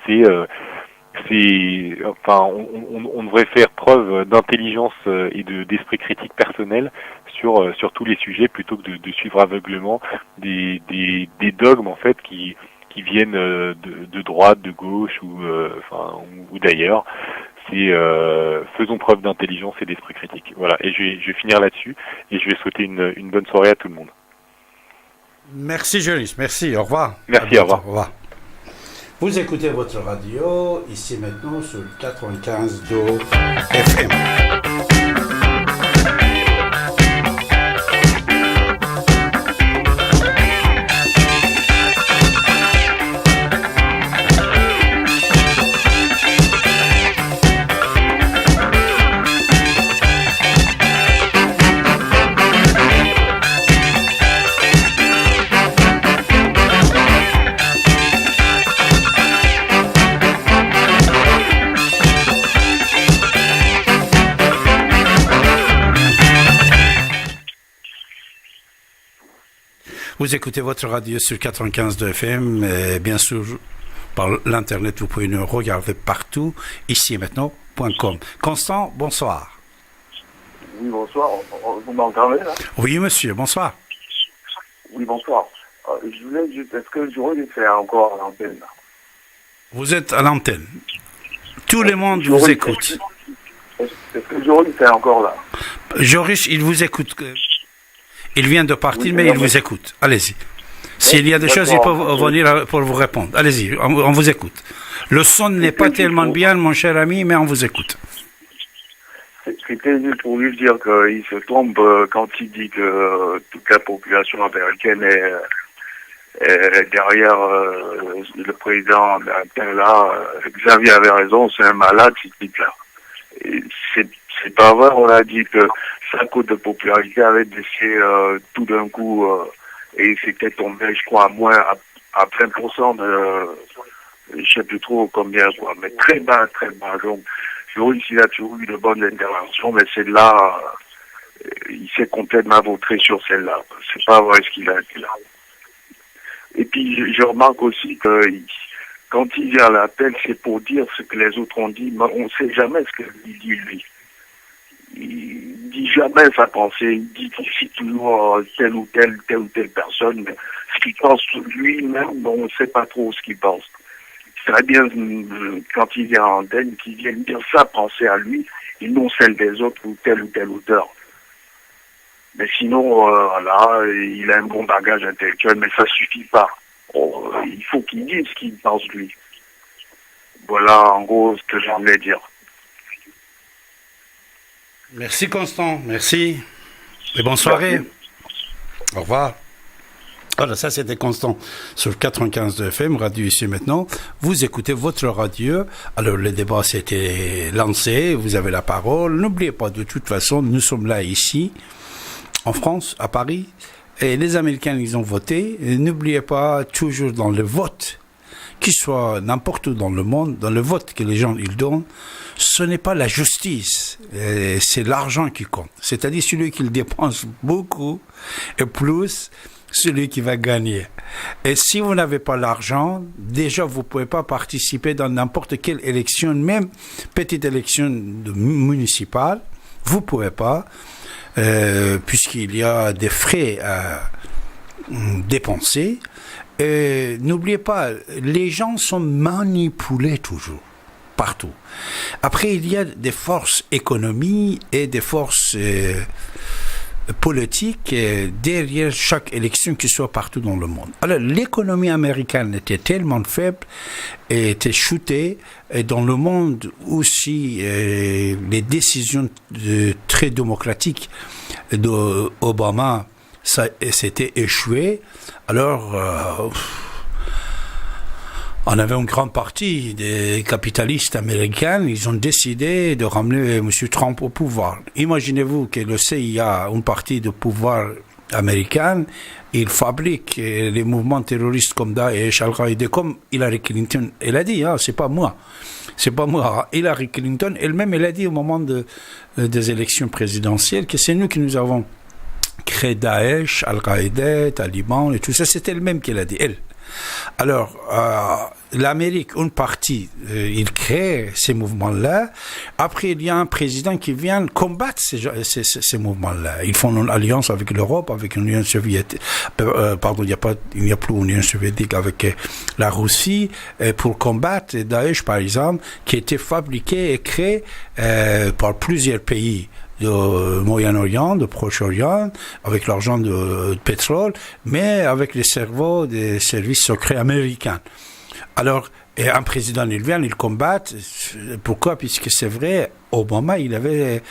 On devrait faire preuve d'intelligence et d'esprit critique personnel sur tous les sujets, plutôt que de suivre aveuglement des dogmes, en fait, qui viennent de droite, de gauche ou d'ailleurs. Faisons preuve d'intelligence et d'esprit critique. Voilà, et je vais finir là-dessus, et je vais souhaiter une bonne soirée à tout le monde. Merci Joris, merci, au revoir. Merci, au revoir. Au revoir. Vous écoutez votre radio, ici maintenant sur 95 FM. Vous écoutez votre radio sur 95 FM, et bien sûr, par l'internet, vous pouvez nous regarder partout, ici et maintenant.com. Constant, bonsoir. Oui, bonsoir. Vous m'entendez là? Oui, monsieur, bonsoir. Oui, bonsoir. Je voulais juste, est-ce que Joris est encore à l'antenne là? Vous êtes à l'antenne. Tout le monde vous écoute. Est-ce que Joris est encore là? Joris, il vous écoute. Il vient de partir, mais il vous écoute. Allez-y. S'il y a des choses, il peut venir pour vous répondre. Allez-y, on vous écoute. Le son n'est pas tellement bien, mon cher ami, mais on vous écoute. C'était juste pour lui dire qu'il se trompe quand il dit que toute la population américaine est derrière le président américain là. Xavier avait raison, c'est un malade, ce type-là. C'est pas vrai, on a dit que sa cote de popularité avait baissé tout d'un coup et c'était tombé, je crois, à 20% je sais plus trop combien, quoi, mais très bas. Donc, Joris, il a toujours eu de bonnes interventions, mais celle-là, il s'est complètement vautré sur celle-là. C'est pas vrai ce qu'il a dit là. Et puis, je remarque aussi que quand il vient à l'appel, c'est pour dire ce que les autres ont dit, mais on sait jamais ce qu'il dit, lui. Il dit jamais sa pensée, il dit qu'il cite toujours telle ou telle personne, mais ce qu'il pense lui-même, on ne sait pas trop ce qu'il pense. C'est très bien quand il vient en antenne, qu'il vienne dire sa pensée à lui, et non celle des autres ou tel auteur. Mais sinon, voilà, il a un bon bagage intellectuel, mais ça suffit pas. Il faut qu'il dise ce qu'il pense lui. Voilà en gros ce que je voulais dire. Merci Constant, merci. Et bonne soirée. Merci. Au revoir. Voilà, ça c'était Constant sur 95 FM, radio ici maintenant. Vous écoutez votre radio. Alors le débat s'était lancé, vous avez la parole. N'oubliez pas, de toute façon, nous sommes là ici, en France, à Paris. Et les Américains, ils ont voté. Et n'oubliez pas, toujours dans le vote, qu'il soit n'importe où dans le monde, dans le vote que les gens ils donnent, ce n'est pas la justice, c'est l'argent qui compte. C'est-à-dire celui qui dépense beaucoup et plus, celui qui va gagner. Et si vous n'avez pas l'argent, déjà vous ne pouvez pas participer dans n'importe quelle élection, même petite élection municipale, vous ne pouvez pas, puisqu'il y a des frais à dépenser. Et n'oubliez pas, les gens sont manipulés toujours, partout. Après, il y a des forces économiques et des forces politique derrière chaque élection qui soit partout dans le monde. Alors, l'économie américaine était tellement faible et était shootée, et dans le monde aussi, les décisions très démocratiques d'Obama, ça s'était échoué. Alors, on avait une grande partie des capitalistes américains, ils ont décidé de ramener M. Trump au pouvoir. Imaginez-vous que le CIA, une partie du pouvoir américain, il fabrique les mouvements terroristes comme Daesh, Al-Qaïda, comme Hillary Clinton. Elle a dit, c'est pas moi. C'est pas moi. Hillary Clinton, elle-même, elle a dit au moment des élections présidentielles que c'est nous qui nous avons créé Daesh, Al-Qaïda, Taliban et tout ça. C'est elle-même qui l'a dit, elle. Alors, l'Amérique, une partie, il crée ces mouvements-là. Après, il y a un président qui vient combattre ces mouvements-là. Ils font une alliance avec l'Europe, avec l'Union soviétique. Pardon, il n'y a plus l'Union soviétique, avec la Russie, pour combattre Daesh, par exemple, qui était fabriqué et créé par plusieurs pays de Moyen-Orient, de Proche-Orient, avec l'argent de pétrole, mais avec les cerveaux des services secrets américains. Alors, et un président, il vient, il combat. Pourquoi? Puisque c'est vrai, Obama, il avait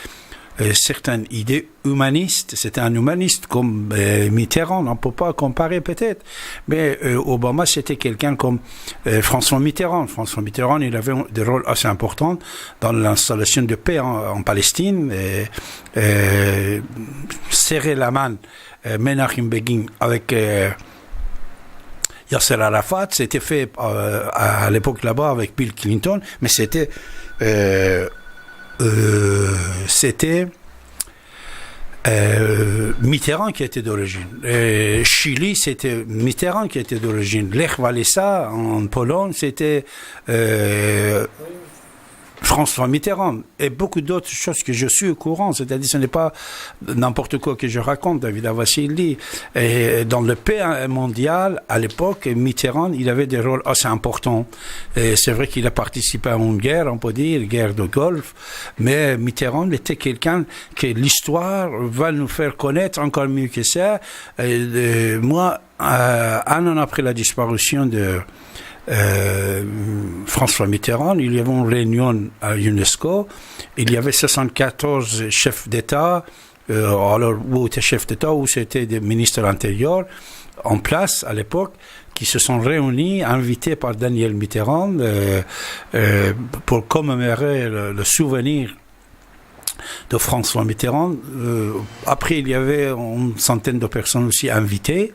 certaines idées humanistes. C'était un humaniste comme Mitterrand, on ne peut pas comparer peut-être. Mais Obama, c'était quelqu'un comme François Mitterrand. François Mitterrand, il avait des rôles assez importants dans l'installation de paix en Palestine. Serrer la main, Menachem Begin, avec Yasser Arafat, c'était fait à l'époque là-bas avec Bill Clinton, mais c'était Mitterrand qui était d'origine. Chili, c'était Mitterrand qui était d'origine. Lech Walesa, en Pologne, c'était François Mitterrand, et beaucoup d'autres choses que je suis au courant, c'est-à-dire ce n'est pas n'importe quoi que je raconte, David Avassili. Et dans le paix mondial, à l'époque, Mitterrand, il avait des rôles assez importants. Et c'est vrai qu'il a participé à une guerre, on peut dire, guerre de Golfe, mais Mitterrand était quelqu'un que l'histoire va nous faire connaître encore mieux que ça. Moi, un an après la disparition de François Mitterrand, il y avait une réunion à l'UNESCO, il y avait 74 chefs d'État, alors où étaient chefs d'État, où c'était des ministres intérieurs en place à l'époque, qui se sont réunis, invités par Daniel Mitterrand, pour commémorer le souvenir de François Mitterrand. Après, il y avait une centaine de personnes aussi invitées.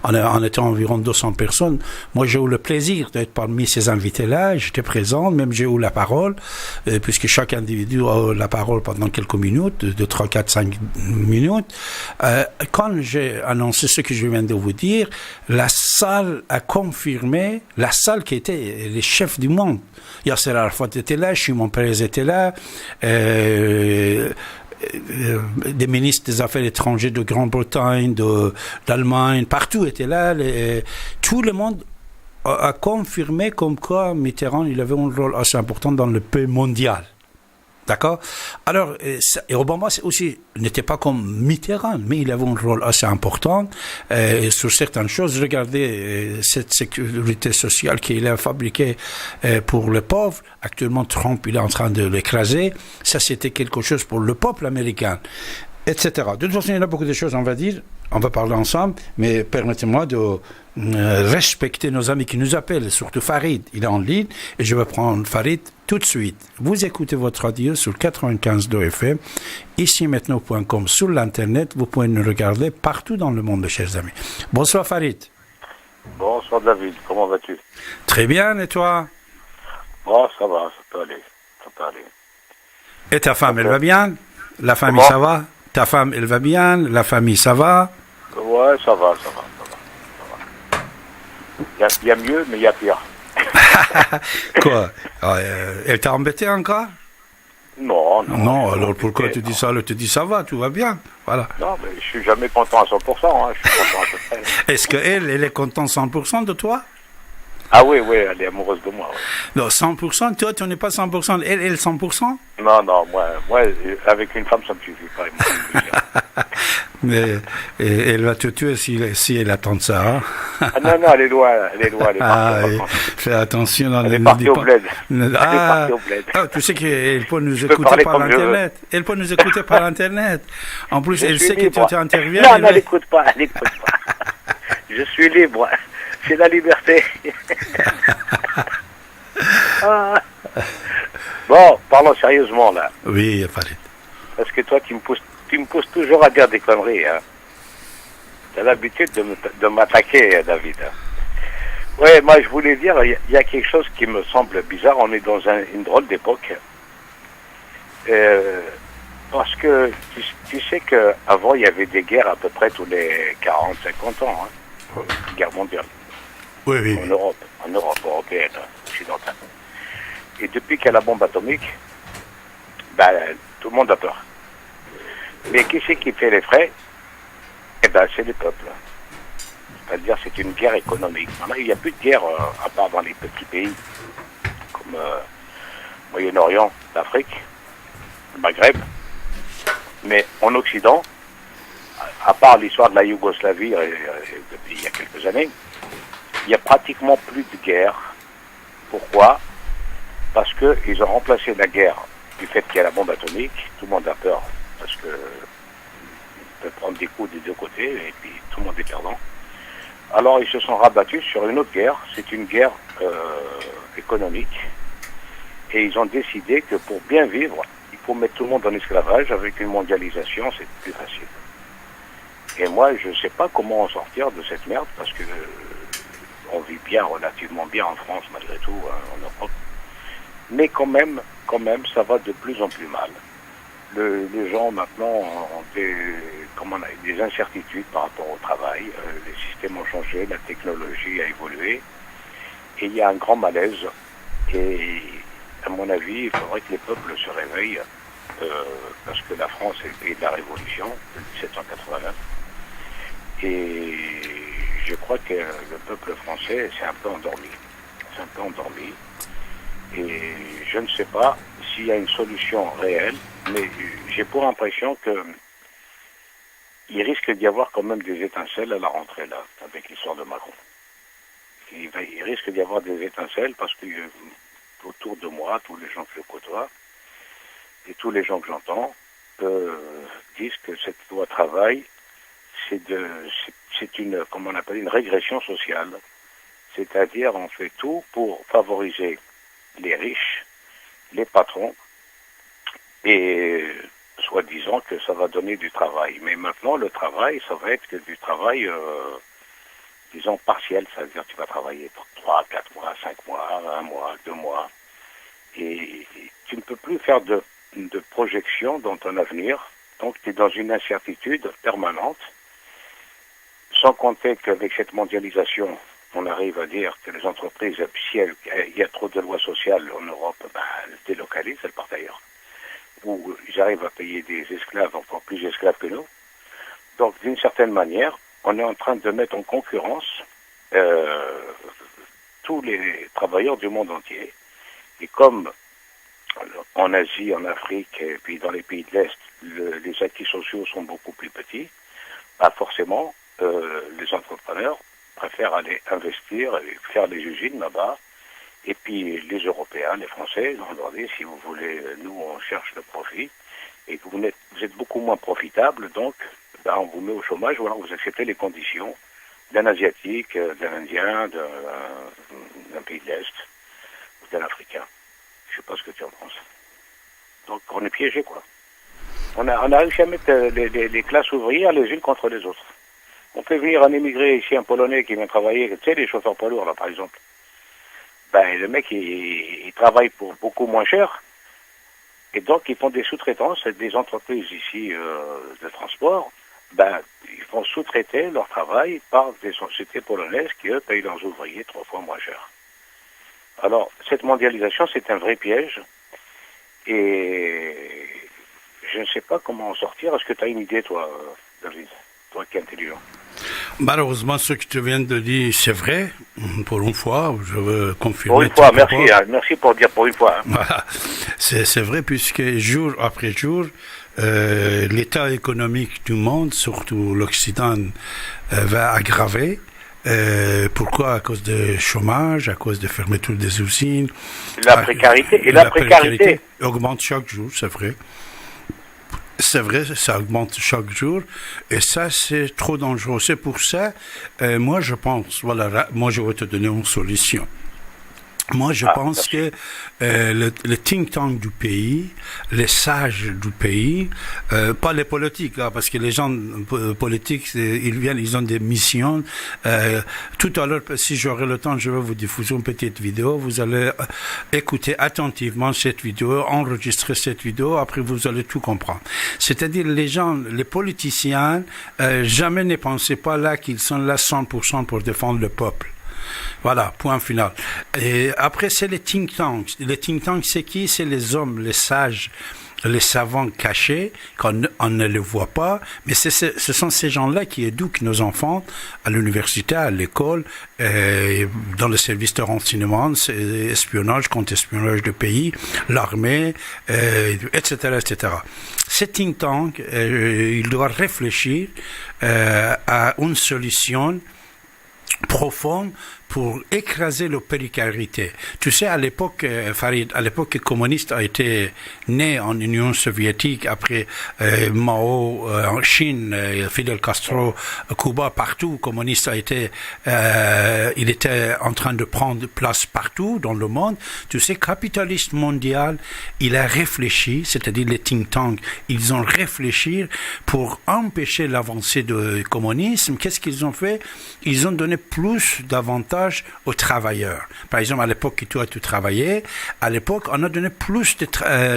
On était environ 200 personnes. Moi, j'ai eu le plaisir d'être parmi ces invités-là. J'étais présent, même j'ai eu la parole, puisque chaque individu a la parole pendant quelques minutes, de 3, 4, 5 minutes. Quand j'ai annoncé ce que je viens de vous dire, la salle a confirmé, la salle qui était les chefs du monde. Yasser Arafat était là, Shimon Peres était là, des ministres des Affaires étrangères de Grande-Bretagne, d'Allemagne, partout étaient là. Tout le monde a confirmé comme quoi Mitterrand, il avait un rôle assez important dans le paix mondial. D'accord? Alors, et Obama aussi n'était pas comme Mitterrand, mais il avait un rôle assez important sur certaines choses. Regardez cette sécurité sociale qu'il a fabriquée pour les pauvres. Actuellement, Trump, il est en train de l'écraser. Ça, c'était quelque chose pour le peuple américain, etc. De toute façon, il y a beaucoup de choses, on va dire. On va parler ensemble, mais permettez-moi de respecter nos amis qui nous appellent, surtout Farid. Il est en ligne et je vais prendre Farid tout de suite. Vous écoutez votre radio sur 95.2 FM, ici maintenant.com, sur l'internet. Vous pouvez nous regarder partout dans le monde, chers amis. Bonsoir Farid. Bonsoir David, comment vas-tu? Très bien, et toi? Bon, ça va, ça peut aller. Et ta femme, elle va bien? La famille, ça va? Ta femme, elle va bien? La famille, ça va? Ouais, ça va. Il y a mieux, mais il y a pire. Quoi? Elle t'a embêté encore? Non. Non, alors pourquoi tu dis ça? Tu dis ça va, tout va bien. Voilà. Non, mais je suis jamais content à 100%, hein. Je suis content à peu près. Est-ce qu'elle est contente 100% de toi? Ah oui, elle est amoureuse de moi. Ouais. Non, 100%, toi, tu n'es pas 100%. Elle 100%? Non, moi, avec une femme, ça me suffit pas. Mais elle va te tuer si elle attend ça. Hein? Ah non, elle est loin. Elle est partie en vacances. Fais attention. Elle est partie au bled. Tu sais qu'elle peut nous écouter par Internet. Elle peut nous écouter par Internet. En plus, elle sait que tu interviens. Non, elle n'écoute pas. Je suis libre. C'est la liberté. Bon, parlons sérieusement là. Oui, Farid. Parce que toi, tu me pousses toujours à dire des conneries. Hein. Tu as l'habitude de m'attaquer, David. Oui, moi je voulais dire, il y a quelque chose qui me semble bizarre. On est dans une drôle d'époque. Parce que tu sais qu'avant, il y avait des guerres à peu près tous les 40-50 ans. Hein. Guerre mondiale. Oui. En Europe européenne, occidentale. Et depuis qu'il y a la bombe atomique, tout le monde a peur. Mais qui c'est qui fait les frais? C'est les peuples. C'est-à-dire c'est une guerre économique. Maintenant, il n'y a plus de guerre à part dans les petits pays comme Moyen-Orient, l'Afrique, le Maghreb. Mais en Occident, à part l'histoire de la Yougoslavie depuis il y a quelques années, il n'y a pratiquement plus de guerre. Pourquoi? Parce qu'ils ont remplacé la guerre du fait qu'il y a la bombe atomique. Tout le monde a peur parce que peut prendre des coups des deux côtés et puis tout le monde est perdant. Alors ils se sont rabattus sur une autre guerre. C'est une guerre économique. Et ils ont décidé que pour bien vivre, il faut mettre tout le monde en esclavage. Avec une mondialisation, c'est plus facile. Et moi, je ne sais pas comment en sortir de cette merde parce que on vit bien, relativement bien en France, malgré tout, en Europe. Mais quand même, ça va de plus en plus mal. Les gens, maintenant, ont des incertitudes par rapport au travail. Les systèmes ont changé, la technologie a évolué. Et il y a un grand malaise. Et, à mon avis, il faudrait que les peuples se réveillent. Parce que la France est le pays de la Révolution, de 1789. Et je crois que le peuple français s'est un peu endormi. Et je ne sais pas s'il y a une solution réelle, mais j'ai pour impression qu'il risque d'y avoir quand même des étincelles à la rentrée, là, avec l'histoire de Macron. Il risque d'y avoir des étincelles parce que autour de moi, tous les gens que je côtoie et tous les gens que j'entends disent que cette loi travail, c'est une, comment on appelle, une régression sociale. C'est-à-dire, on fait tout pour favoriser les riches, les patrons, et soi-disant que ça va donner du travail. Mais maintenant, le travail, ça va être que du travail, disons, partiel. C'est-à-dire, tu vas travailler pour 3, 4 mois, 5 mois, 1 mois, 2 mois. Et tu ne peux plus faire de projection dans ton avenir. Donc, tu es dans une incertitude permanente. Sans compter qu'avec cette mondialisation, on arrive à dire que les entreprises, si il y a trop de lois sociales en Europe, elles délocalisent, elles partent ailleurs. Ou ils arrivent à payer des esclaves, encore plus esclaves que nous. Donc, d'une certaine manière, on est en train de mettre en concurrence tous les travailleurs du monde entier. Et comme en Asie, en Afrique, et puis dans les pays de l'Est, les acquis sociaux sont beaucoup plus petits, forcément, les entrepreneurs préfèrent aller investir et faire des usines là-bas. Et puis les Européens, les Français, on leur dit, si vous voulez, nous on cherche le profit, et que vous êtes beaucoup moins profitable, donc on vous met au chômage, ou alors vous acceptez les conditions d'un Asiatique, d'un Indien, d'un pays de l'Est, ou d'un Africain. Je sais pas ce que tu en penses. Donc on est piégé, quoi. On a réussi à mettre les classes ouvrières les unes contre les autres. On fait venir un émigré ici, un Polonais qui vient travailler, tu sais, les chauffeurs poids lourds, là, par exemple. Le mec, il travaille pour beaucoup moins cher. Et donc, ils font des sous-traitances, des entreprises ici de transport, ils font sous-traiter leur travail par des sociétés polonaises qui, eux, payent leurs ouvriers 3 fois moins cher. Alors, cette mondialisation, c'est un vrai piège. Et je ne sais pas comment en sortir. Est-ce que tu as une idée, toi, David? Toi qui es intelligent. Malheureusement, ce que tu viens de dire, c'est vrai. Pour une fois, je veux confirmer. Pour une fois, merci. Merci pour dire pour une fois. Hein. Voilà. C'est vrai, puisque jour après jour, l'état économique du monde, surtout l'Occident, va aggraver. Pourquoi? À cause du chômage, à cause de fermeture des usines. La précarité. Et la précarité augmente chaque jour, c'est vrai. C'est vrai, ça augmente chaque jour, et ça, c'est trop dangereux. C'est pour ça, moi, je pense, voilà, moi, je vais te donner une solution. Moi, je pense que le think tank du pays, les sages du pays, pas les politiques, hein, parce que les gens politiques, ils viennent, ils ont des missions. Tout à l'heure, si j'aurai le temps, je vais vous diffuser une petite vidéo. Vous allez écouter attentivement cette vidéo, enregistrer cette vidéo, après vous allez tout comprendre. C'est-à-dire, les gens, les politiciens, jamais ne pensaient pas là qu'ils sont là 100% pour défendre le peuple. Voilà, point final. Et après, c'est les think tanks. Les think tanks, c'est qui? C'est les hommes, les sages, les savants cachés, qu'on ne les voit pas. Mais ce sont ces gens-là qui éduquent nos enfants à l'université, à l'école, dans le service de renseignement, espionnage, contre-espionnage de pays, l'armée, etc., etc. Ces think tanks, ils doivent réfléchir à une solution profonde pour écraser la précarité. Tu sais, à l'époque, Farid, à l'époque, le communiste a été né en Union soviétique, après Mao en Chine, Fidel Castro, Cuba, partout, le communiste a été, il était en train de prendre place partout dans le monde. Tu sais, capitaliste mondial, il a réfléchi, c'est-à-dire les think tanks, ils ont réfléchi pour empêcher l'avancée du communisme. Qu'est-ce qu'ils ont fait? Ils ont donné plus d'avantages aux travailleurs. Par exemple, à l'époque que toi, tu travaillais, à l'époque, on a donné plus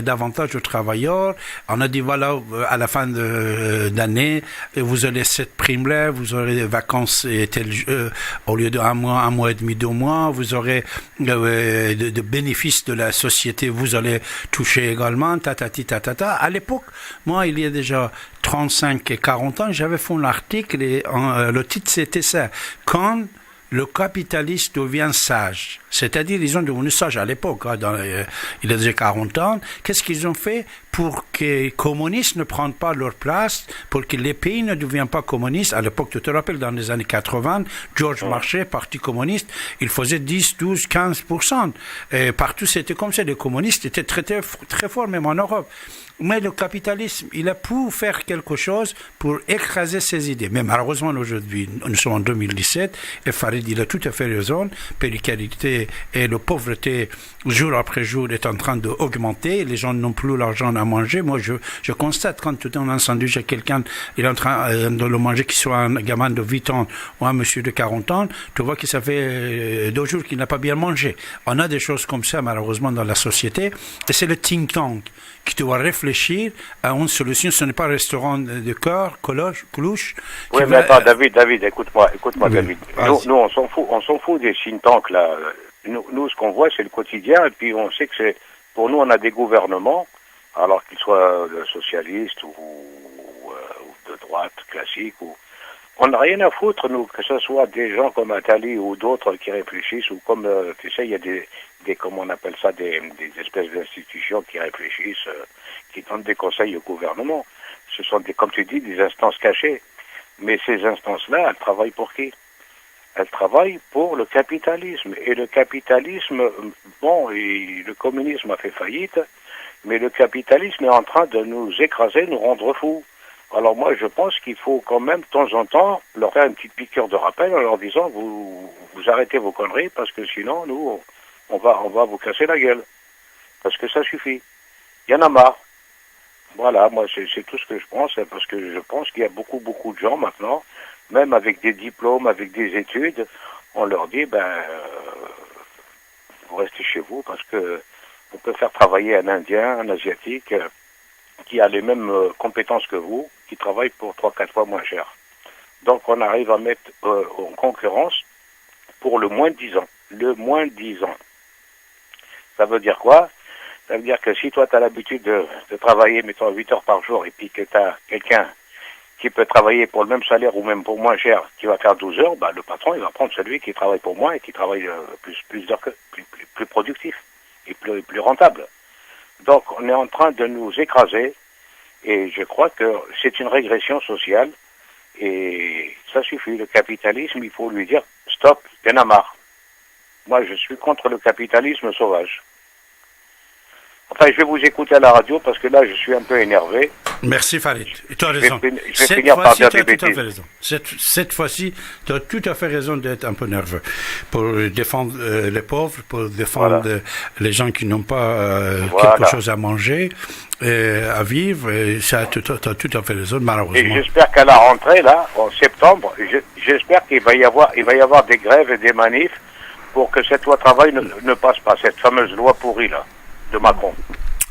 d'avantages aux travailleurs. On a dit, voilà, à la fin d'année, vous aurez cette prime-là, vous aurez des vacances au lieu d'un mois et demi, 2 mois, vous aurez de bénéfices de la société, vous allez toucher également, ta. À l'époque, moi, il y a déjà 35 et 40 ans, j'avais fait un article et le titre, c'était ça. Quand le capitaliste devient sage. C'est-à-dire, ils ont devenu sages à l'époque, hein, il y a déjà 40 ans. Qu'est-ce qu'ils ont fait pour que les communistes ne prennent pas leur place, pour que les pays ne deviennent pas communistes? À l'époque, tu te rappelles, dans les années 80, George Marchais, Parti communiste, il faisait 10, 12, 15%. Et partout, c'était comme ça. Les communistes étaient traités très fort, même en Europe. Mais le capitalisme, il a pu faire quelque chose pour écraser ses idées. Mais malheureusement, aujourd'hui, nous sommes en 2017, et Farid, il a tout à fait raison, précarité et la pauvreté, jour après jour, est en train d'augmenter. Les gens n'ont plus l'argent à manger. Moi, je constate, quand tu donnes un sandwich à quelqu'un, il est en train de le manger, qu'il soit un gamin de 8 ans ou un monsieur de 40 ans, tu vois que ça fait 2 jours qu'il n'a pas bien mangé. On a des choses comme ça, malheureusement, dans la société. Et c'est le think tank qui doit réfléchir à une solution. Ce n'est pas un restaurant de cœur, clouche. Oui, mais attends, David, écoute-moi, Oui, David. Nous, on s'en fout des think tanks, là. Nous, ce qu'on voit, c'est le quotidien, et puis on sait que pour nous, on a des gouvernements, alors qu'ils soient socialistes ou de droite, classique, on n'a rien à foutre, nous, que ce soit des gens comme Attali ou d'autres qui réfléchissent, ou comme, tu sais, il y a des comment on appelle ça, des espèces d'institutions qui réfléchissent, qui donnent des conseils au gouvernement. Ce sont comme tu dis, des instances cachées. Mais ces instances-là, elles travaillent pour qui? Elles travaillent pour le capitalisme. Et le capitalisme, le communisme a fait faillite, mais le capitalisme est en train de nous écraser, nous rendre fous. Alors moi, je pense qu'il faut quand même, de temps en temps, leur faire une petite piqûre de rappel en leur disant, vous arrêtez vos conneries, parce que sinon, nous, on va vous casser la gueule. Parce que ça suffit. Il y en a marre. Voilà, moi, c'est tout ce que je pense, parce que je pense qu'il y a beaucoup de gens maintenant, même avec des diplômes, avec des études, on leur dit, vous restez chez vous, parce que on peut faire travailler un Indien, un Asiatique, qui a les mêmes compétences que vous, qui travaille pour 3-4 fois moins cher. Donc on arrive à mettre en concurrence pour le moins de 10 ans. Le moins de 10 ans. Ça veut dire quoi? Ça veut dire que si toi tu as l'habitude de travailler, mettons, 8 heures par jour, et puis que tu as quelqu'un qui peut travailler pour le même salaire ou même pour moins cher, qui va faire 12 heures, bah, le patron il va prendre celui qui travaille pour moins et qui travaille plus d'heures plus productif et plus rentable. Donc on est en train de nous écraser et je crois que c'est une régression sociale et ça suffit. Le capitalisme, il faut lui dire stop, t'en as marre. Moi je suis contre le capitalisme sauvage. Enfin, je vais vous écouter à la radio parce que là, je suis un peu énervé. Merci Farid. Tu as raison. Je vais finir par dire des bêtises. Raison. Cette fois-ci, tu as tout à fait raison d'être un peu nerveux. Pour défendre les pauvres, pour défendre les gens qui n'ont pas quelque chose à manger, à vivre. Tu as tout à fait raison, malheureusement. Et j'espère qu'à la rentrée, là, en septembre, j'espère qu'il va y avoir des grèves et des manifs pour que cette loi travail ne passe pas, cette fameuse loi pourrie, là. De Macron.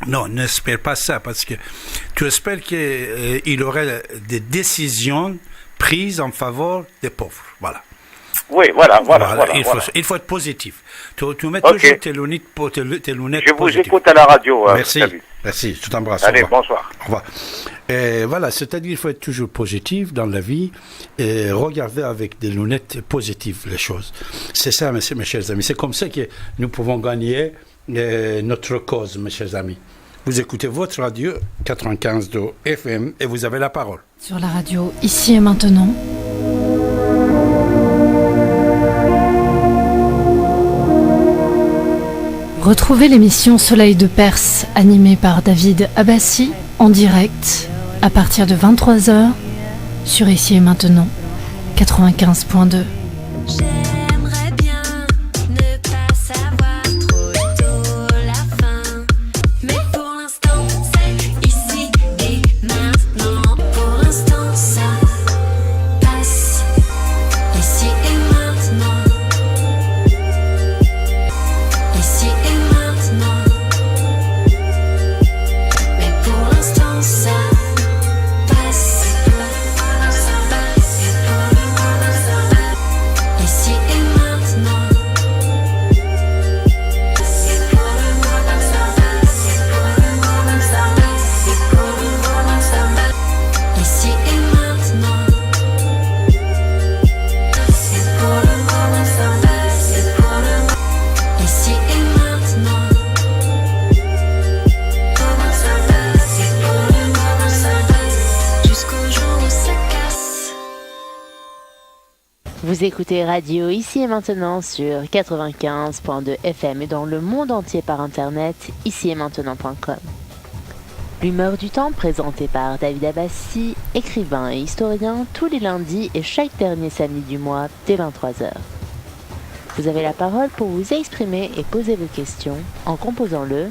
Non, n'espère pas ça, parce que tu espères qu'il y aurait des décisions prises en faveur des pauvres. Voilà. Oui, voilà. Il faut être positif. Tu mets toujours tes lunettes Je vous écoute à la radio. Merci, je t'embrasse. Allez, bonsoir. Au revoir. Voilà, c'est-à-dire qu'il faut être toujours positif dans la vie et regarder avec des lunettes positives les choses. C'est ça, mes chers amis. C'est comme ça que nous pouvons gagner notre cause, mes chers amis. Vous écoutez votre radio 95 de FM et vous avez la parole. Sur la radio, ici et maintenant. Retrouvez l'émission Soleil de Perse, animée par David Abbassi, en direct, à partir de 23h, sur Ici et Maintenant, 95.2. J'aimerais bien ne pas savoir trop tôt la fin, mais pour l'instant c'est ici et maintenant. Pour l'instant ça passe ici et maintenant. Ici et maintenant. Mais pour l'instant ça passe. Ici et maintenant. Ici et maintenant. Ici et maintenant. Jusqu'au jour où ça casse. Vous écoutez Radio Ici et Maintenant sur 95.2 FM et dans le monde entier par internet, icietmaintenant.com. L'humeur du temps présentée par David Abbassi, écrivain et historien, tous les lundis et chaque dernier samedi du mois dès 23h. Vous avez la parole pour vous exprimer et poser vos questions en composant le